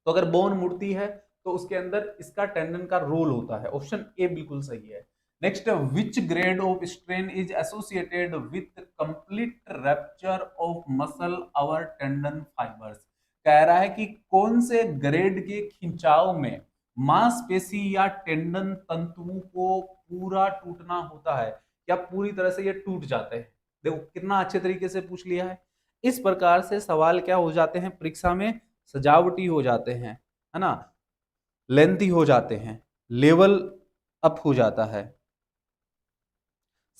तो अगर बोन मुड़ती है तो उसके अंदर इसका टेंडन का रोल होता है, ऑप्शन ए बिल्कुल सही है। Next, which grade of strain is associated with complete rupture of muscle or tendon fibers, कह रहा है कि कौन से ग्रेड के खिंचाव में मांसपेशी या टेंडन तंतुओं को पूरा टूटना होता है, या पूरी तरह से ये टूट जाते हैं। देखो कितना अच्छे तरीके से पूछ लिया है। इस प्रकार से सवाल क्या हो जाते हैं परीक्षा में, सजावटी हो जाते हैं, है ना, लेंथी हो जाते हैं, लेवल अप हो जाता है।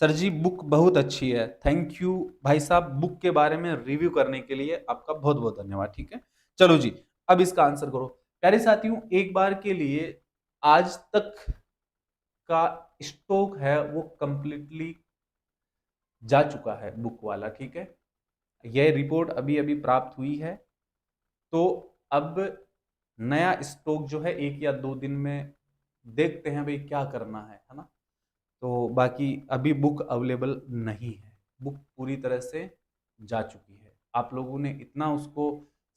सर जी बुक बहुत अच्छी है, थैंक यू भाई साहब, बुक के बारे में रिव्यू करने के लिए आपका बहुत बहुत धन्यवाद, ठीक है। चलो जी, अब इसका आंसर करो प्यारे साथियों। एक बार के लिए आज तक का स्टॉक है वो कंप्लीटली जा चुका है बुक वाला, ठीक है। यह रिपोर्ट अभी अभी प्राप्त हुई है, तो अब नया स्टॉक जो है 1 या 2 दिन में देखते हैं भाई क्या करना है ना। तो बाकी अभी बुक अवेलेबल नहीं है, बुक पूरी तरह से जा चुकी है। आप लोगों ने इतना उसको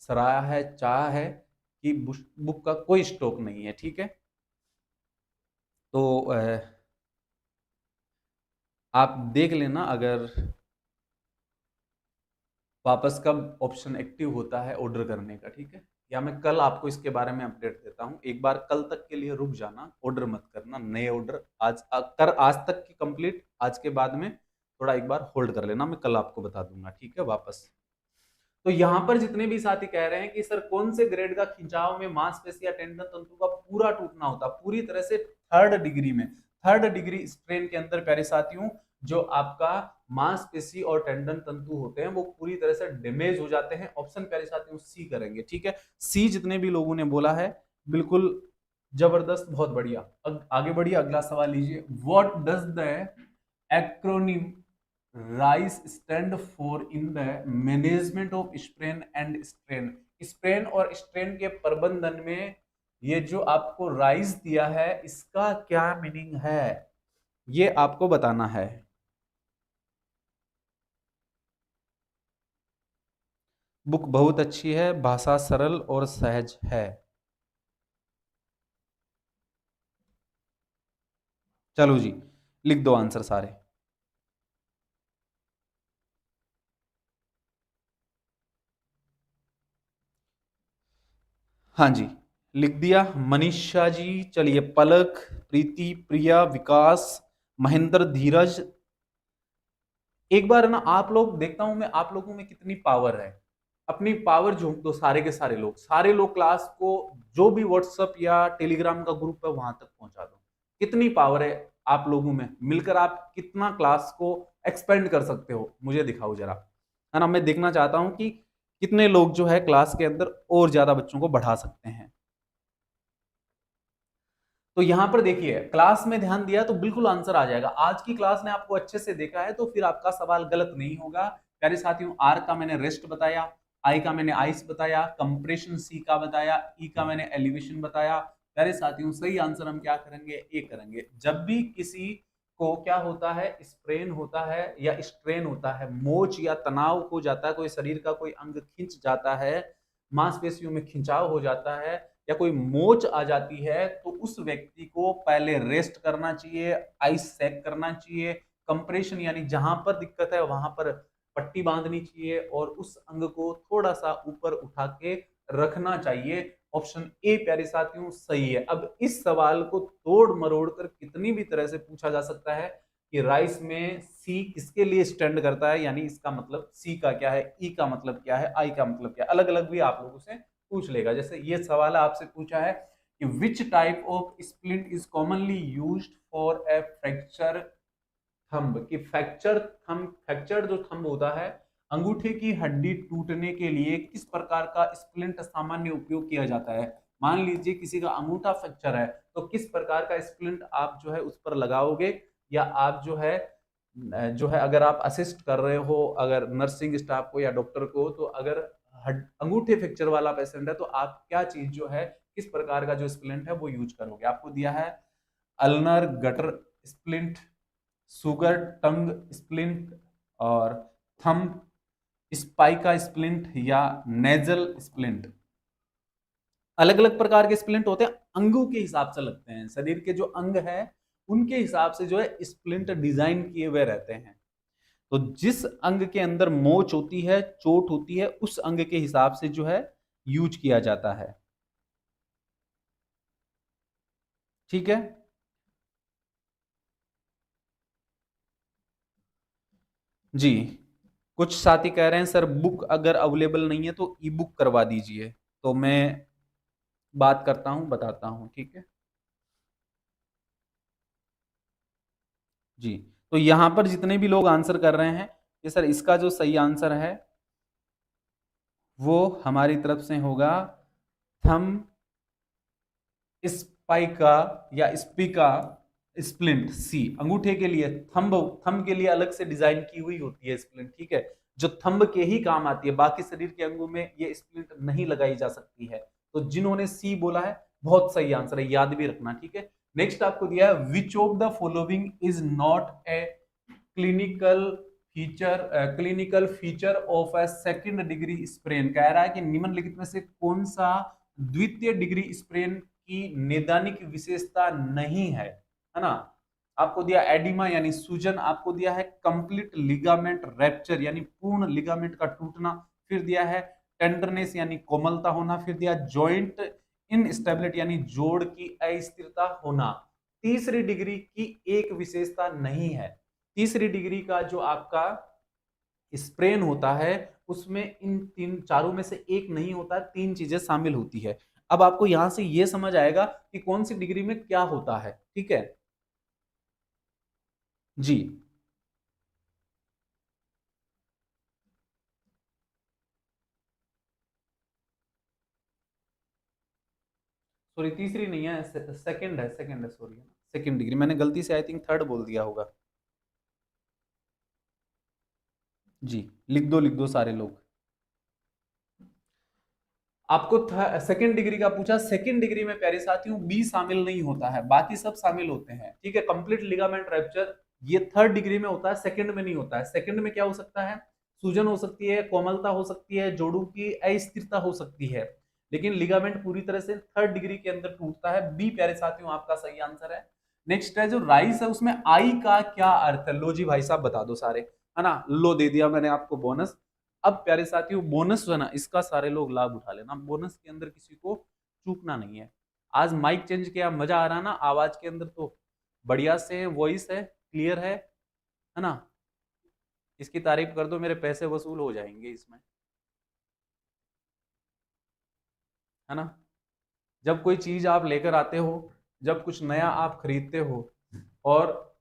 सराहा है, चाहा है कि बुक का कोई स्टॉक नहीं है, ठीक है। तो आप देख लेना अगर वापस कब ऑप्शन एक्टिव होता है ऑर्डर करने का, ठीक है। या मैं कल आपको इसके बारे में अपडेट देता हूँ, एक बार कल तक के लिए रुक जाना, ऑर्डर मत करना, नए ऑर्डर आज तक की कंप्लीट, आज के बाद में थोड़ा एक बार होल्ड कर लेना, मैं कल आपको बता दूंगा, ठीक है वापस। तो यहाँ पर जितने भी साथी कह रहे हैं कि सर कौन से ग्रेड का खिंचाव में मांसपेशी या टेंडन तंतु का पूरा टूटना होता, पूरी तरह से थर्ड डिग्री में, थर्ड डिग्री स्ट्रेन के अंदर प्यारे साथियों जो आपका मांसपेशी और टेंडन तंतु होते हैं वो पूरी तरह से डैमेज हो जाते हैं। ऑप्शन प्यारे साथियों सी करेंगे, ठीक है। सी जितने भी लोगों ने बोला है बिल्कुल जबरदस्त, बहुत बढ़िया। आगे बढ़िए, अगला सवाल लीजिए। What does the acronym rice stand for in the management of sprain and strain. Sprain और स्ट्रेन के प्रबंधन में ये जो आपको राइस दिया है इसका क्या मीनिंग है, ये आपको बताना है। बुक बहुत अच्छी है, भाषा सरल और सहज है। चलो जी, लिख दो आंसर सारे। हाँ जी, लिख दिया मनीषा जी। चलिए, पलक, प्रीति, प्रिया, विकास, महेंद्र, धीरज। एक बार ना आप लोग, देखता हूं मैं आप लोगों में कितनी पावर है। अपनी पावर झोंक दो, सारे के सारे लोग क्लास को, जो भी व्हाट्सएप या टेलीग्राम का ग्रुप है वहां तक पहुंचा दो। कितनी पावर है आप लोगों में, मिलकर आप कितना क्लास को एक्सपेंड कर सकते हो, मुझे दिखाओ जरा। है ना, मैं देखना चाहता हूं कि कितने लोग जो है क्लास के अंदर और ज्यादा बच्चों को बढ़ा सकते हैं। तो यहां पर देखिए, क्लास में ध्यान दिया तो बिल्कुल आंसर आ जाएगा। आज की क्लास ने आपको अच्छे से देखा है तो फिर आपका सवाल गलत नहीं होगा। प्यारे साथियों, आर का मैंने रेस्ट बताया, आई का मैंने आइस बताया, कंप्रेशन सी का बताया, ई का मैंने एलिवेशन बताया। प्यारे साथियों, सही आंसर हम क्या करेंगे, ए करेंगे। जब भी किसी को क्या होता है, स्प्रेन होता है या स्ट्रेन होता है, मोच या तनाव हो जाता है, कोई शरीर का कोई अंग खिंच जाता है, मांसपेशियों में खिंचाव हो जाता है या कोई मोच आ जाती है, तो उस व्यक्ति को पहले रेस्ट करना चाहिए, आइस सेक करना चाहिए, कंप्रेशन यानी जहां पर दिक्कत है वहां पर पट्टी बांधनी चाहिए और उस अंग को थोड़ा सा ऊपर उठा के रखना चाहिए। ऑप्शन ए प्यारे साथियों सही है। अब इस सवाल को तोड़ मरोड़ कर कितनी भी तरह से पूछा जा सकता है कि राइस में सी किसके लिए स्टैंड करता है, यानी इसका मतलब सी का क्या है, ई का मतलब क्या है, आई का मतलब क्या है, अलग अलग भी आप लोगों से पूछ लेगा। जैसे ये सवाल आपसे पूछा है कि विच type of splint is commonly used for a fracture thumb, कि फ्रैक्चर जो थंब होता है, अंगूठे की हड्डी टूटने के लिए किस प्रकार का स्प्लिंट सामान्य उपयोग किया जाता है। मान लीजिए किसी का अंगूठा फ्रैक्चर है तो किस प्रकार का स्प्लिंट आप जो है उस पर लगाओगे, या आप जो है अगर आप असिस्ट कर रहे हो अगर नर्सिंग स्टाफ को या डॉक्टर को, तो अगर अंगूठे फ्रैक्चर वाला पेशेंट है तो आप क्या चीज जो है, किस प्रकार का जो स्प्लिंट है वो यूज करोगे। आपको दिया है अल्नर गटर स्प्लिंट, सुगर टंग स्प्लिंट, और थंब स्पाइका स्प्लिंट, या नेजल स्प्लिंट। अलग अलग प्रकार के स्प्लिंट होते हैं, अंगों के हिसाब से लगते हैं, शरीर के जो अंग है उनके हिसाब से जो है स्प्लिंट डिजाइन किए हुए रहते हैं। तो जिस अंग के अंदर मोच होती है, चोट होती है, उस अंग के हिसाब से जो है यूज किया जाता है। ठीक है जी। कुछ साथी कह रहे हैं सर बुक अगर अवेलेबल नहीं है तो ई बुक करवा दीजिए, तो मैं बात करता हूं, बताता हूं, ठीक है जी। तो यहां पर जितने भी लोग आंसर कर रहे हैं कि सर इसका जो सही आंसर है वो हमारी तरफ से होगा थम स्पाइका या स्पिका स्प्लिंट सी। अंगूठे के लिए थंब के लिए अलग से डिजाइन की हुई होती है स्प्लिंट, ठीक है, जो थंब के ही काम आती है, बाकी शरीर के अंगों में ये स्प्लिंट नहीं लगाई जा सकती है। तो जिन्होंने सी बोला है बहुत सही आंसर है, याद भी रखना, ठीक है। नेक्स्ट आपको दिया है which of the following is not a clinical feature of a second degree sprain. कह रहा है कि निम्नलिखित में से कौन सा द्वितीय डिग्री स्प्रेन की नैदानिक विशेषता नहीं है ना। आपको दिया एडिमा यानी सूजन, आपको दिया है कंप्लीट लिगामेंट रैप्चर यानी पूर्ण लिगामेंट का टूटना, फिर दिया है टेंडरनेस यानी कोमलता होना, फिर दिया जॉइंट इनस्टेबिलिटी यानी जोड़ की अस्थिरता होना। तीसरी डिग्री की एक विशेषता नहीं है। तीसरी डिग्री का जो आपका स्प्रेन होता है उसमें इन तीन चारों में से एक नहीं होता, तीन चीजें शामिल होती है। अब आपको यहां से यह समझ आएगा कि कौन सी डिग्री में क्या होता है, ठीक है जी। सॉरी, तीसरी नहीं है, सेकंड है, सेकंड है, सॉरी, सेकंड डिग्री। मैंने गलती से आई थिंक थर्ड बोल दिया होगा। जी लिख दो सारे लोग। आपको सेकंड डिग्री का पूछा, सेकंड डिग्री में प्यारे साथियों बी शामिल नहीं होता है, बाकी सब शामिल होते हैं, ठीक है। कंप्लीट लिगामेंट रप्चर ये थर्ड डिग्री में होता है, सेकंड में नहीं होता है। सेकंड में क्या हो सकता है, सूजन हो सकती है, कोमलता हो सकती है, जोड़ों की अस्थिरता हो सकती है, लेकिन लिगामेंट पूरी तरह से थर्ड डिग्री के अंदर टूटता है। बी प्यारे साथियों आपका सही आंसर है। नेक्स्ट है जो राइस है, उसमें आई का क्या अर्थ है? लो जी भाई साहब बता दो सारे, है ना। लो दे दिया मैंने आपको बोनस। अब प्यारे साथियों बोनस जो है ना, इसका सारे लोग लाभ उठा लेना, बोनस के अंदर किसी को चूकना नहीं है। आज माइक चेंज किया, मजा आ रहा ना आवाज के अंदर? तो बढ़िया से वॉइस है, क्लियर है ना। इसकी तारीफ कर दो, मेरे पैसे वसूल हो जाएंगे इसमें, है ना। जब कोई चीज आप लेकर आते हो, जब कुछ नया आप खरीदते हो, और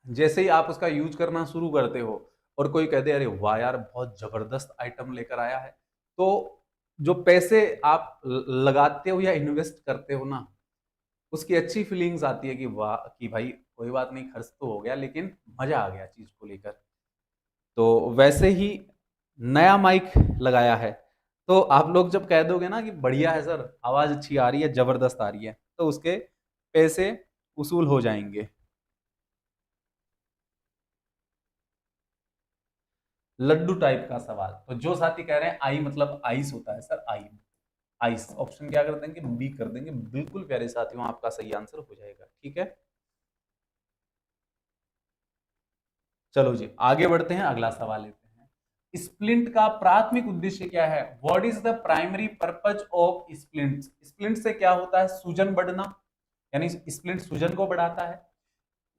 जैसे ही आप उसका यूज करना शुरू करते हो और कोई कहते अरे वाह यार बहुत जबरदस्त आइटम लेकर आया है, तो जो पैसे आप लगाते हो या इन्वेस्ट करते हो ना, उसकी अच्छी फीलिंग्स आती है कि वाह, कि भाई कोई बात नहीं, खर्च तो हो गया लेकिन मजा आ गया चीज को लेकर। तो वैसे ही नया माइक लगाया है, तो आप लोग जब कह दोगे ना कि बढ़िया है सर, आवाज अच्छी आ रही है, जबरदस्त आ रही है, तो उसके पैसे वसूल हो जाएंगे। लड्डू टाइप का सवाल, तो जो साथी कह रहे हैं आई मतलब आइस होता है सर, आई आइस, ऑप्शन क्या कर देंगे, बी कर देंगे। बिल्कुल प्यारे साथियों आपका सही आंसर हो जाएगा, ठीक है। चलो जी आगे बढ़ते हैं, अगला सवाल लेते हैं। स्प्लिंट का प्राथमिक उद्देश्य क्या है? What is the primary purpose of splint? Splint से क्या होता है? सूजन बढ़ना, यानी स्प्लिंट सूजन को बढ़ाता है,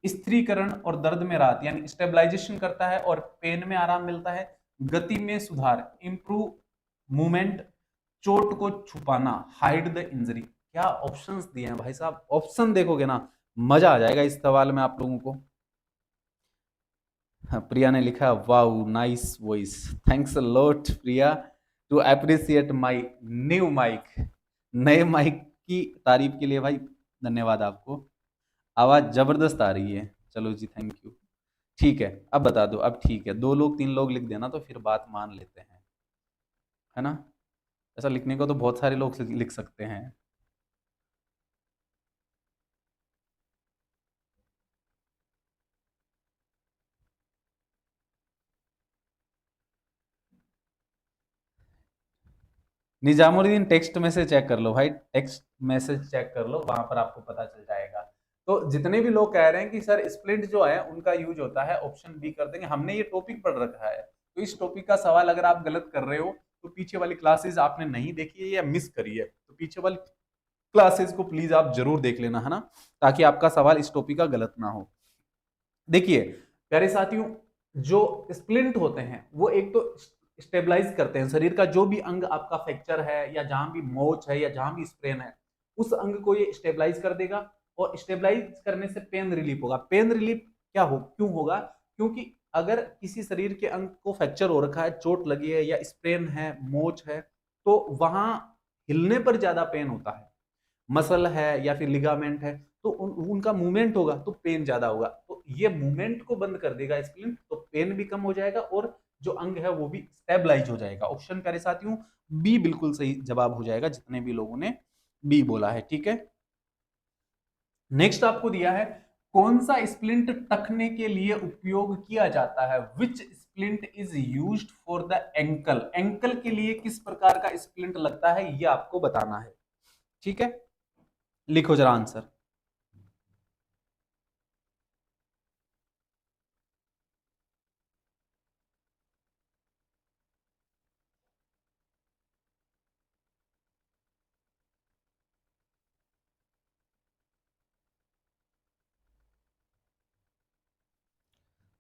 स्थिरीकरण और दर्द में राहत यानी स्टेबलाइजेशन करता है, और पेन में आराम मिलता है, गति में सुधार इंप्रूव मूवमेंट, चोट को छुपाना हाइड द इंजरी। क्या ऑप्शंस दिए हैं भाई साहब, ऑप्शन देखोगे ना मजा आ जाएगा इस सवाल में आप लोगों को। हाँ, प्रिया ने लिखा wow nice voice, thanks a lot Priya to appreciate my new mic. नए माइक की तारीफ के लिए भाई धन्यवाद आपको, आवाज जबरदस्त आ रही है। चलो जी थैंक यू। ठीक है अब बता दो, अब ठीक है, दो लोग तीन लोग लिख देना तो फिर बात मान लेते हैं, है ना। ऐसा लिखने को तो बहुत सारे लोग लिख सकते हैं। 'निजामुद्दीन टेक्स्ट मैसेज चेक कर लो भाई, टेक्स्ट मैसेज चेक कर लो, वहां पर आपको पता चल जाएगा। तो जितने भी लोग कह रहे हैं कि सर स्प्लिंट जो है उनका यूज होता है, ऑप्शन बी कर देंगे। हमने ये टॉपिक पढ़ रखा है, तो इस टॉपिक का सवाल अगर आप गलत कर रहे हो तो पीछे वाली क्लासेस आपने नहीं देखी है या मिस करी है, तो पीछे वाली क्लासेस को प्लीज आप जरूर देख लेना, है ना, ताकि आपका सवाल इस टॉपिक का गलत ना हो। देखिए प्यारे साथियों, जो स्प्लिंट होते हैं वो एक तो स्टेबलाइज करते हैं शरीर का, जो भी अंग आपका फ्रैक्चर है या जहां भी मोच है या जहां भी स्प्रेन है, उस अंग को ये स्टेबलाइज कर देगा, और स्टेबलाइज करने से पेन रिलीफ होगा। पेन रिलीफ क्या हो क्यों होगा? क्योंकि अगर किसी शरीर के अंग को फ्रैक्चर हो रखा है, चोट लगी है या स्प्रेन है, मोच है, तो वहां हिलने पर ज्यादा पेन होता है। मसल है या फिर लिगामेंट है, तो उनका मूवमेंट होगा तो पेन ज्यादा होगा, तो ये मूवमेंट को बंद कर देगा स्प्लिंट, तो पेन भी कम हो जाएगा और जो अंग है वो भी स्टेबलाइज हो जाएगा। ऑप्शन प्यारे साथियों बी बिल्कुल सही जवाब हो जाएगा, जितने भी लोगों ने बी बोला है, ठीक है। नेक्स्ट आपको दिया है, कौन सा स्प्लिंट टखने के लिए उपयोग किया जाता है? Which splint is used for the ankle? Ankle के लिए किस प्रकार का स्प्लिंट लगता है ये आपको बताना है, ठीक है। लिखो जरा आंसर।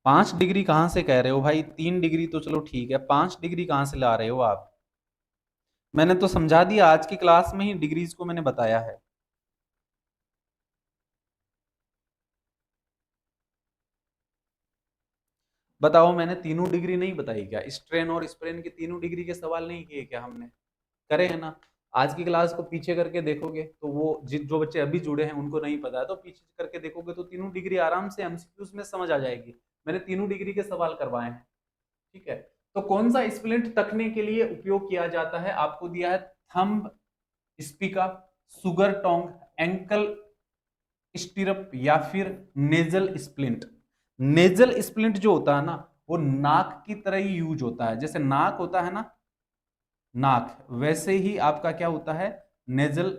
5 डिग्री कहां से कह रहे हो भाई? 3 डिग्री तो चलो ठीक है, 5 डिग्री कहां से ला रहे हो आप? मैंने तो समझा दिया, आज की क्लास में ही डिग्रीज को मैंने बताया है। बताओ, मैंने तीनों डिग्री नहीं बताई क्या? स्ट्रेन और स्प्रेन के तीनों डिग्री के सवाल नहीं किए क्या हमने? करे हैं ना। आज की क्लास को पीछे करके देखोगे तो वो जो बच्चे अभी जुड़े हैं उनको नहीं पता है, तो पीछे करके देखोगे तो तीनों डिग्री आराम से एमसीक्यूज में समझ आ जाएगी। मैंने तीनों डिग्री के सवाल करवाए हैं। ठीक है, तो कौन सा स्प्लिंट तकने के लिए उपयोग किया जाता है? आपको दिया है thumb spica, sugar tong, ankle stirrup या फिर नेजल स्प्लिंट। नेजल स्प्लिंट जो होता है ना, वो नाक की तरह ही यूज होता है। जैसे नाक होता है ना, नाक, वैसे ही आपका क्या होता है, नेजल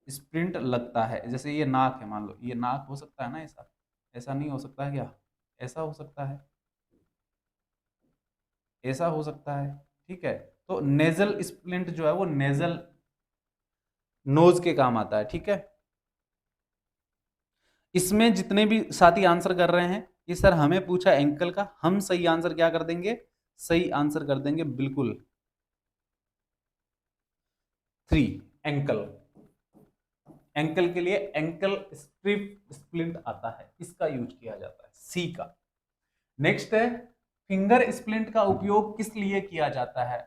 स्प्लिंट लगता है। जैसे ये नाक है, मान लो ये नाक हो सकता है ना, ऐसा ऐसा नहीं हो सकता है क्या? ऐसा हो सकता है, ऐसा हो सकता है। ठीक है, तो नेजल स्प्लिंट जो है वो नेजल नोज के काम आता है। ठीक है, इसमें जितने भी साथी आंसर कर रहे हैं, ये सर हमें पूछा एंकल का, हम सही आंसर क्या कर देंगे? सही आंसर कर देंगे बिल्कुल 3, एंकल। एंकल के लिए एंकल स्ट्रिप स्प्लिंट आता है, इसका यूज किया जाता है, सी का। नेक्स्ट है, फिंगर स्प्लिंट का उपयोग किस लिए किया जाता है?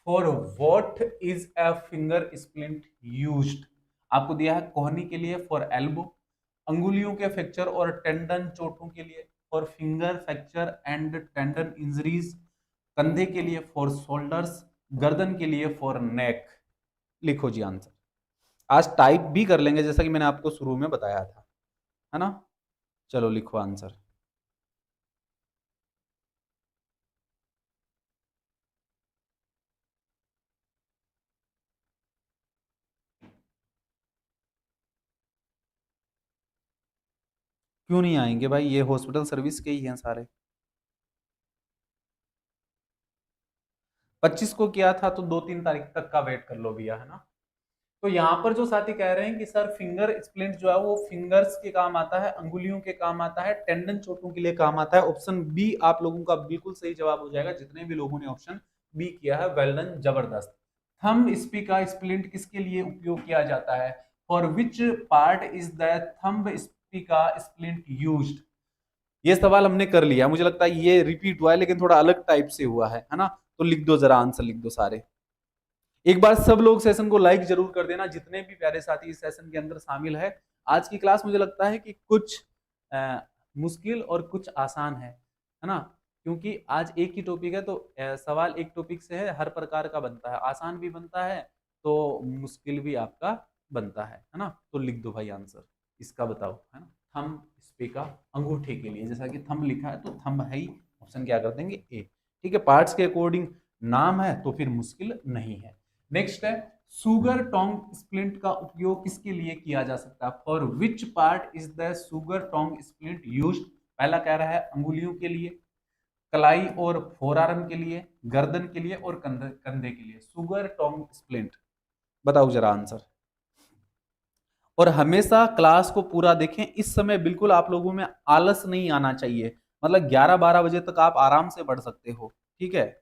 For what is a finger splint used? आपको दिया है कोहनी के लिए, फॉर एल्बो, अंगुलियों के फ्रैक्चर और टेंडन चोटों के लिए, for finger fracture and tendon injuries, कंधे के लिए फॉर शोल्डर्स, गर्दन के लिए फॉर नेक। लिखो जी आंसर। आज टाइप भी कर लेंगे जैसा कि मैंने आपको शुरू में बताया था, है ना? चलो लिखो आंसर। क्यों नहीं आएंगे भाई, ये हॉस्पिटल सर्विस के ही हैं सारे। 25 को किया था तो 2-3 तारीख तक का वेट कर लो भैया, है ना? तो यहाँ पर जो साथी कह रहे हैं कि सर फिंगर स्प्लिंट जो है वो फिंगर्स के काम आता है, अंगुलियों के काम आता है, टेंडन चोटों के लिए काम आता है। ऑप्शन बी आप लोगों का बिल्कुल सही जवाब हो जाएगा, जितने भी लोगों ने ऑप्शन बी किया है, वेल डन, जबरदस्त। थंब स्पीका स्प्लिंट किसके लिए उपयोग किया जाता है? For which part is the thumb Spica splint used? ये सवाल हमने कर लिया, मुझे लगता है ये रिपीट हुआ है लेकिन थोड़ा अलग टाइप से हुआ है ना? तो लिख दो जरा, आंसर लिख दो सारे। एक बार सब लोग सेशन को लाइक जरूर कर देना, जितने भी प्यारे साथी इस सेशन के अंदर शामिल है। आज की क्लास मुझे लगता है कि कुछ मुश्किल और कुछ आसान है ना? क्योंकि आज एक ही टॉपिक है, तो सवाल एक टॉपिक से है, हर प्रकार का बनता है, आसान भी बनता है तो मुश्किल भी आपका बनता है ना? तो लिख दो भाई आंसर इसका, बताओ, है ना? थंब स्पीका, अंगूठे के लिए, जैसा कि थंब लिखा है तो थंब है ही, ऑप्शन क्या कर देंगे? ए। ठीक है, पार्ट्स के अकॉर्डिंग नाम है तो फिर मुश्किल नहीं है। नेक्स्ट है, सुगर टोंग स्प्लिंट का उपयोग किसके लिए किया जा सकता है? For which part is the sugar tong splint used? पहला कह रहा है अंगुलियों के लिए, कलाई और फोरआर्म के लिए, गर्दन के लिए और कंधे कंधे के लिए। सुगर टोंग स्प्लिंट, बताओ जरा आंसर। और हमेशा क्लास को पूरा देखें, इस समय बिल्कुल आप लोगों में आलस नहीं आना चाहिए, मतलब 11-12 बजे तक आप आराम से पढ़ सकते हो। ठीक है,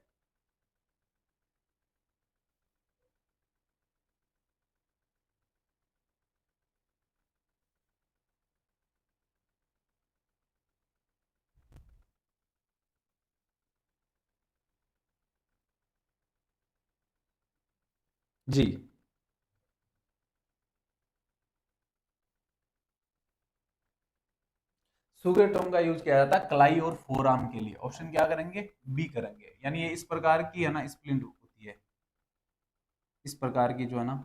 जी। सुगर टोंग का यूज किया जाता है कलाई और फोरआर्म के लिए। ऑप्शन क्या करेंगे? बी करेंगे। यानी ये इस प्रकार की है ना स्प्लिंट होती है, इस प्रकार की जो है ना,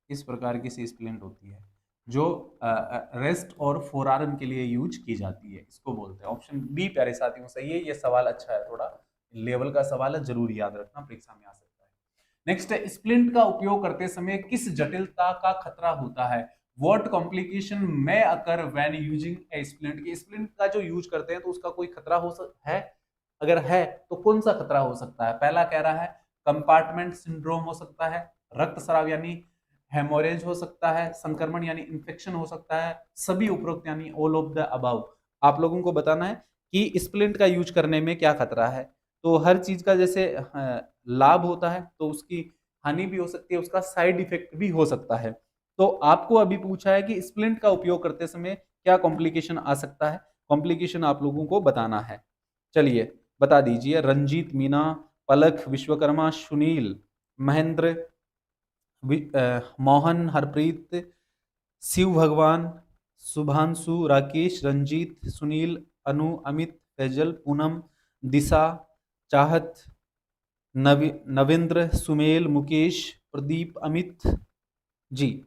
इस प्रकार की सी स्प्लिंट होती है जो रेस्ट और फोरआर्म के लिए यूज की जाती है, इसको बोलते हैं। ऑप्शन बी प्यारे साथियों सही है। ये सवाल अच्छा है, थोड़ा लेवल का सवाल है, जरूर याद रखना, परीक्षा में आ सकता है। नेक्स्ट है, स्प्लिंट का उपयोग करते समय किस जटिलता का खतरा होता है? व्हाट कॉम्प्लिकेशन में occur when using A splint? की स्प्लिंट का जो यूज करते हैं तो उसका कोई खतरा है? अगर है तो कौन सा खतरा हो सकता है? पहला कह रहा है कंपार्टमेंट सिंड्रोम हो सकता है, रक्त स्राव यानी हेमोरेज हो सकता है, संक्रमण यानी इंफेक्शन हो सकता है, सभी उपरोक्त यानी ऑल ऑफ द अबव। आप लोगों को बताना है कि स्प्लिंट का यूज करने में क्या खतरा है। तो हर चीज का जैसे लाभ होता है तो उसकी हानि भी हो सकती है, उसका साइड इफेक्ट भी हो सकता है। तो आपको अभी पूछा है कि स्प्लिंट का उपयोग करते समय क्या कॉम्प्लिकेशन आ सकता है, कॉम्प्लिकेशन आप लोगों को बताना है। चलिए बता दीजिए। रंजीत, मीना, पलक, विश्वकर्मा, सुनील, महेंद्र, मोहन, हरप्रीत, शिव भगवान, शुभांशु, राकेश, रंजीत, सुनील, अनु, अमित, फैजल, पूनम, दिशा, चाहत, नवेंद्र, सुमेल, मुकेश, प्रदीप, अमित जी,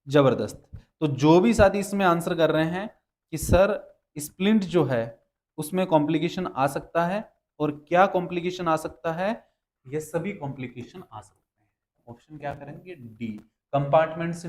जबरदस्त। तो जो भी साथी इसमें आंसर कर रहे हैं कि सर स्प्लिंट जो है उसमें कॉम्प्लिकेशन आ सकता है, और क्या कॉम्प्लिकेशन आ सकता है, ये सभी कॉम्प्लिकेशन आ सकते हैं। ऑप्शन क्या करेंगे, डी, कंपार्टमेंट्स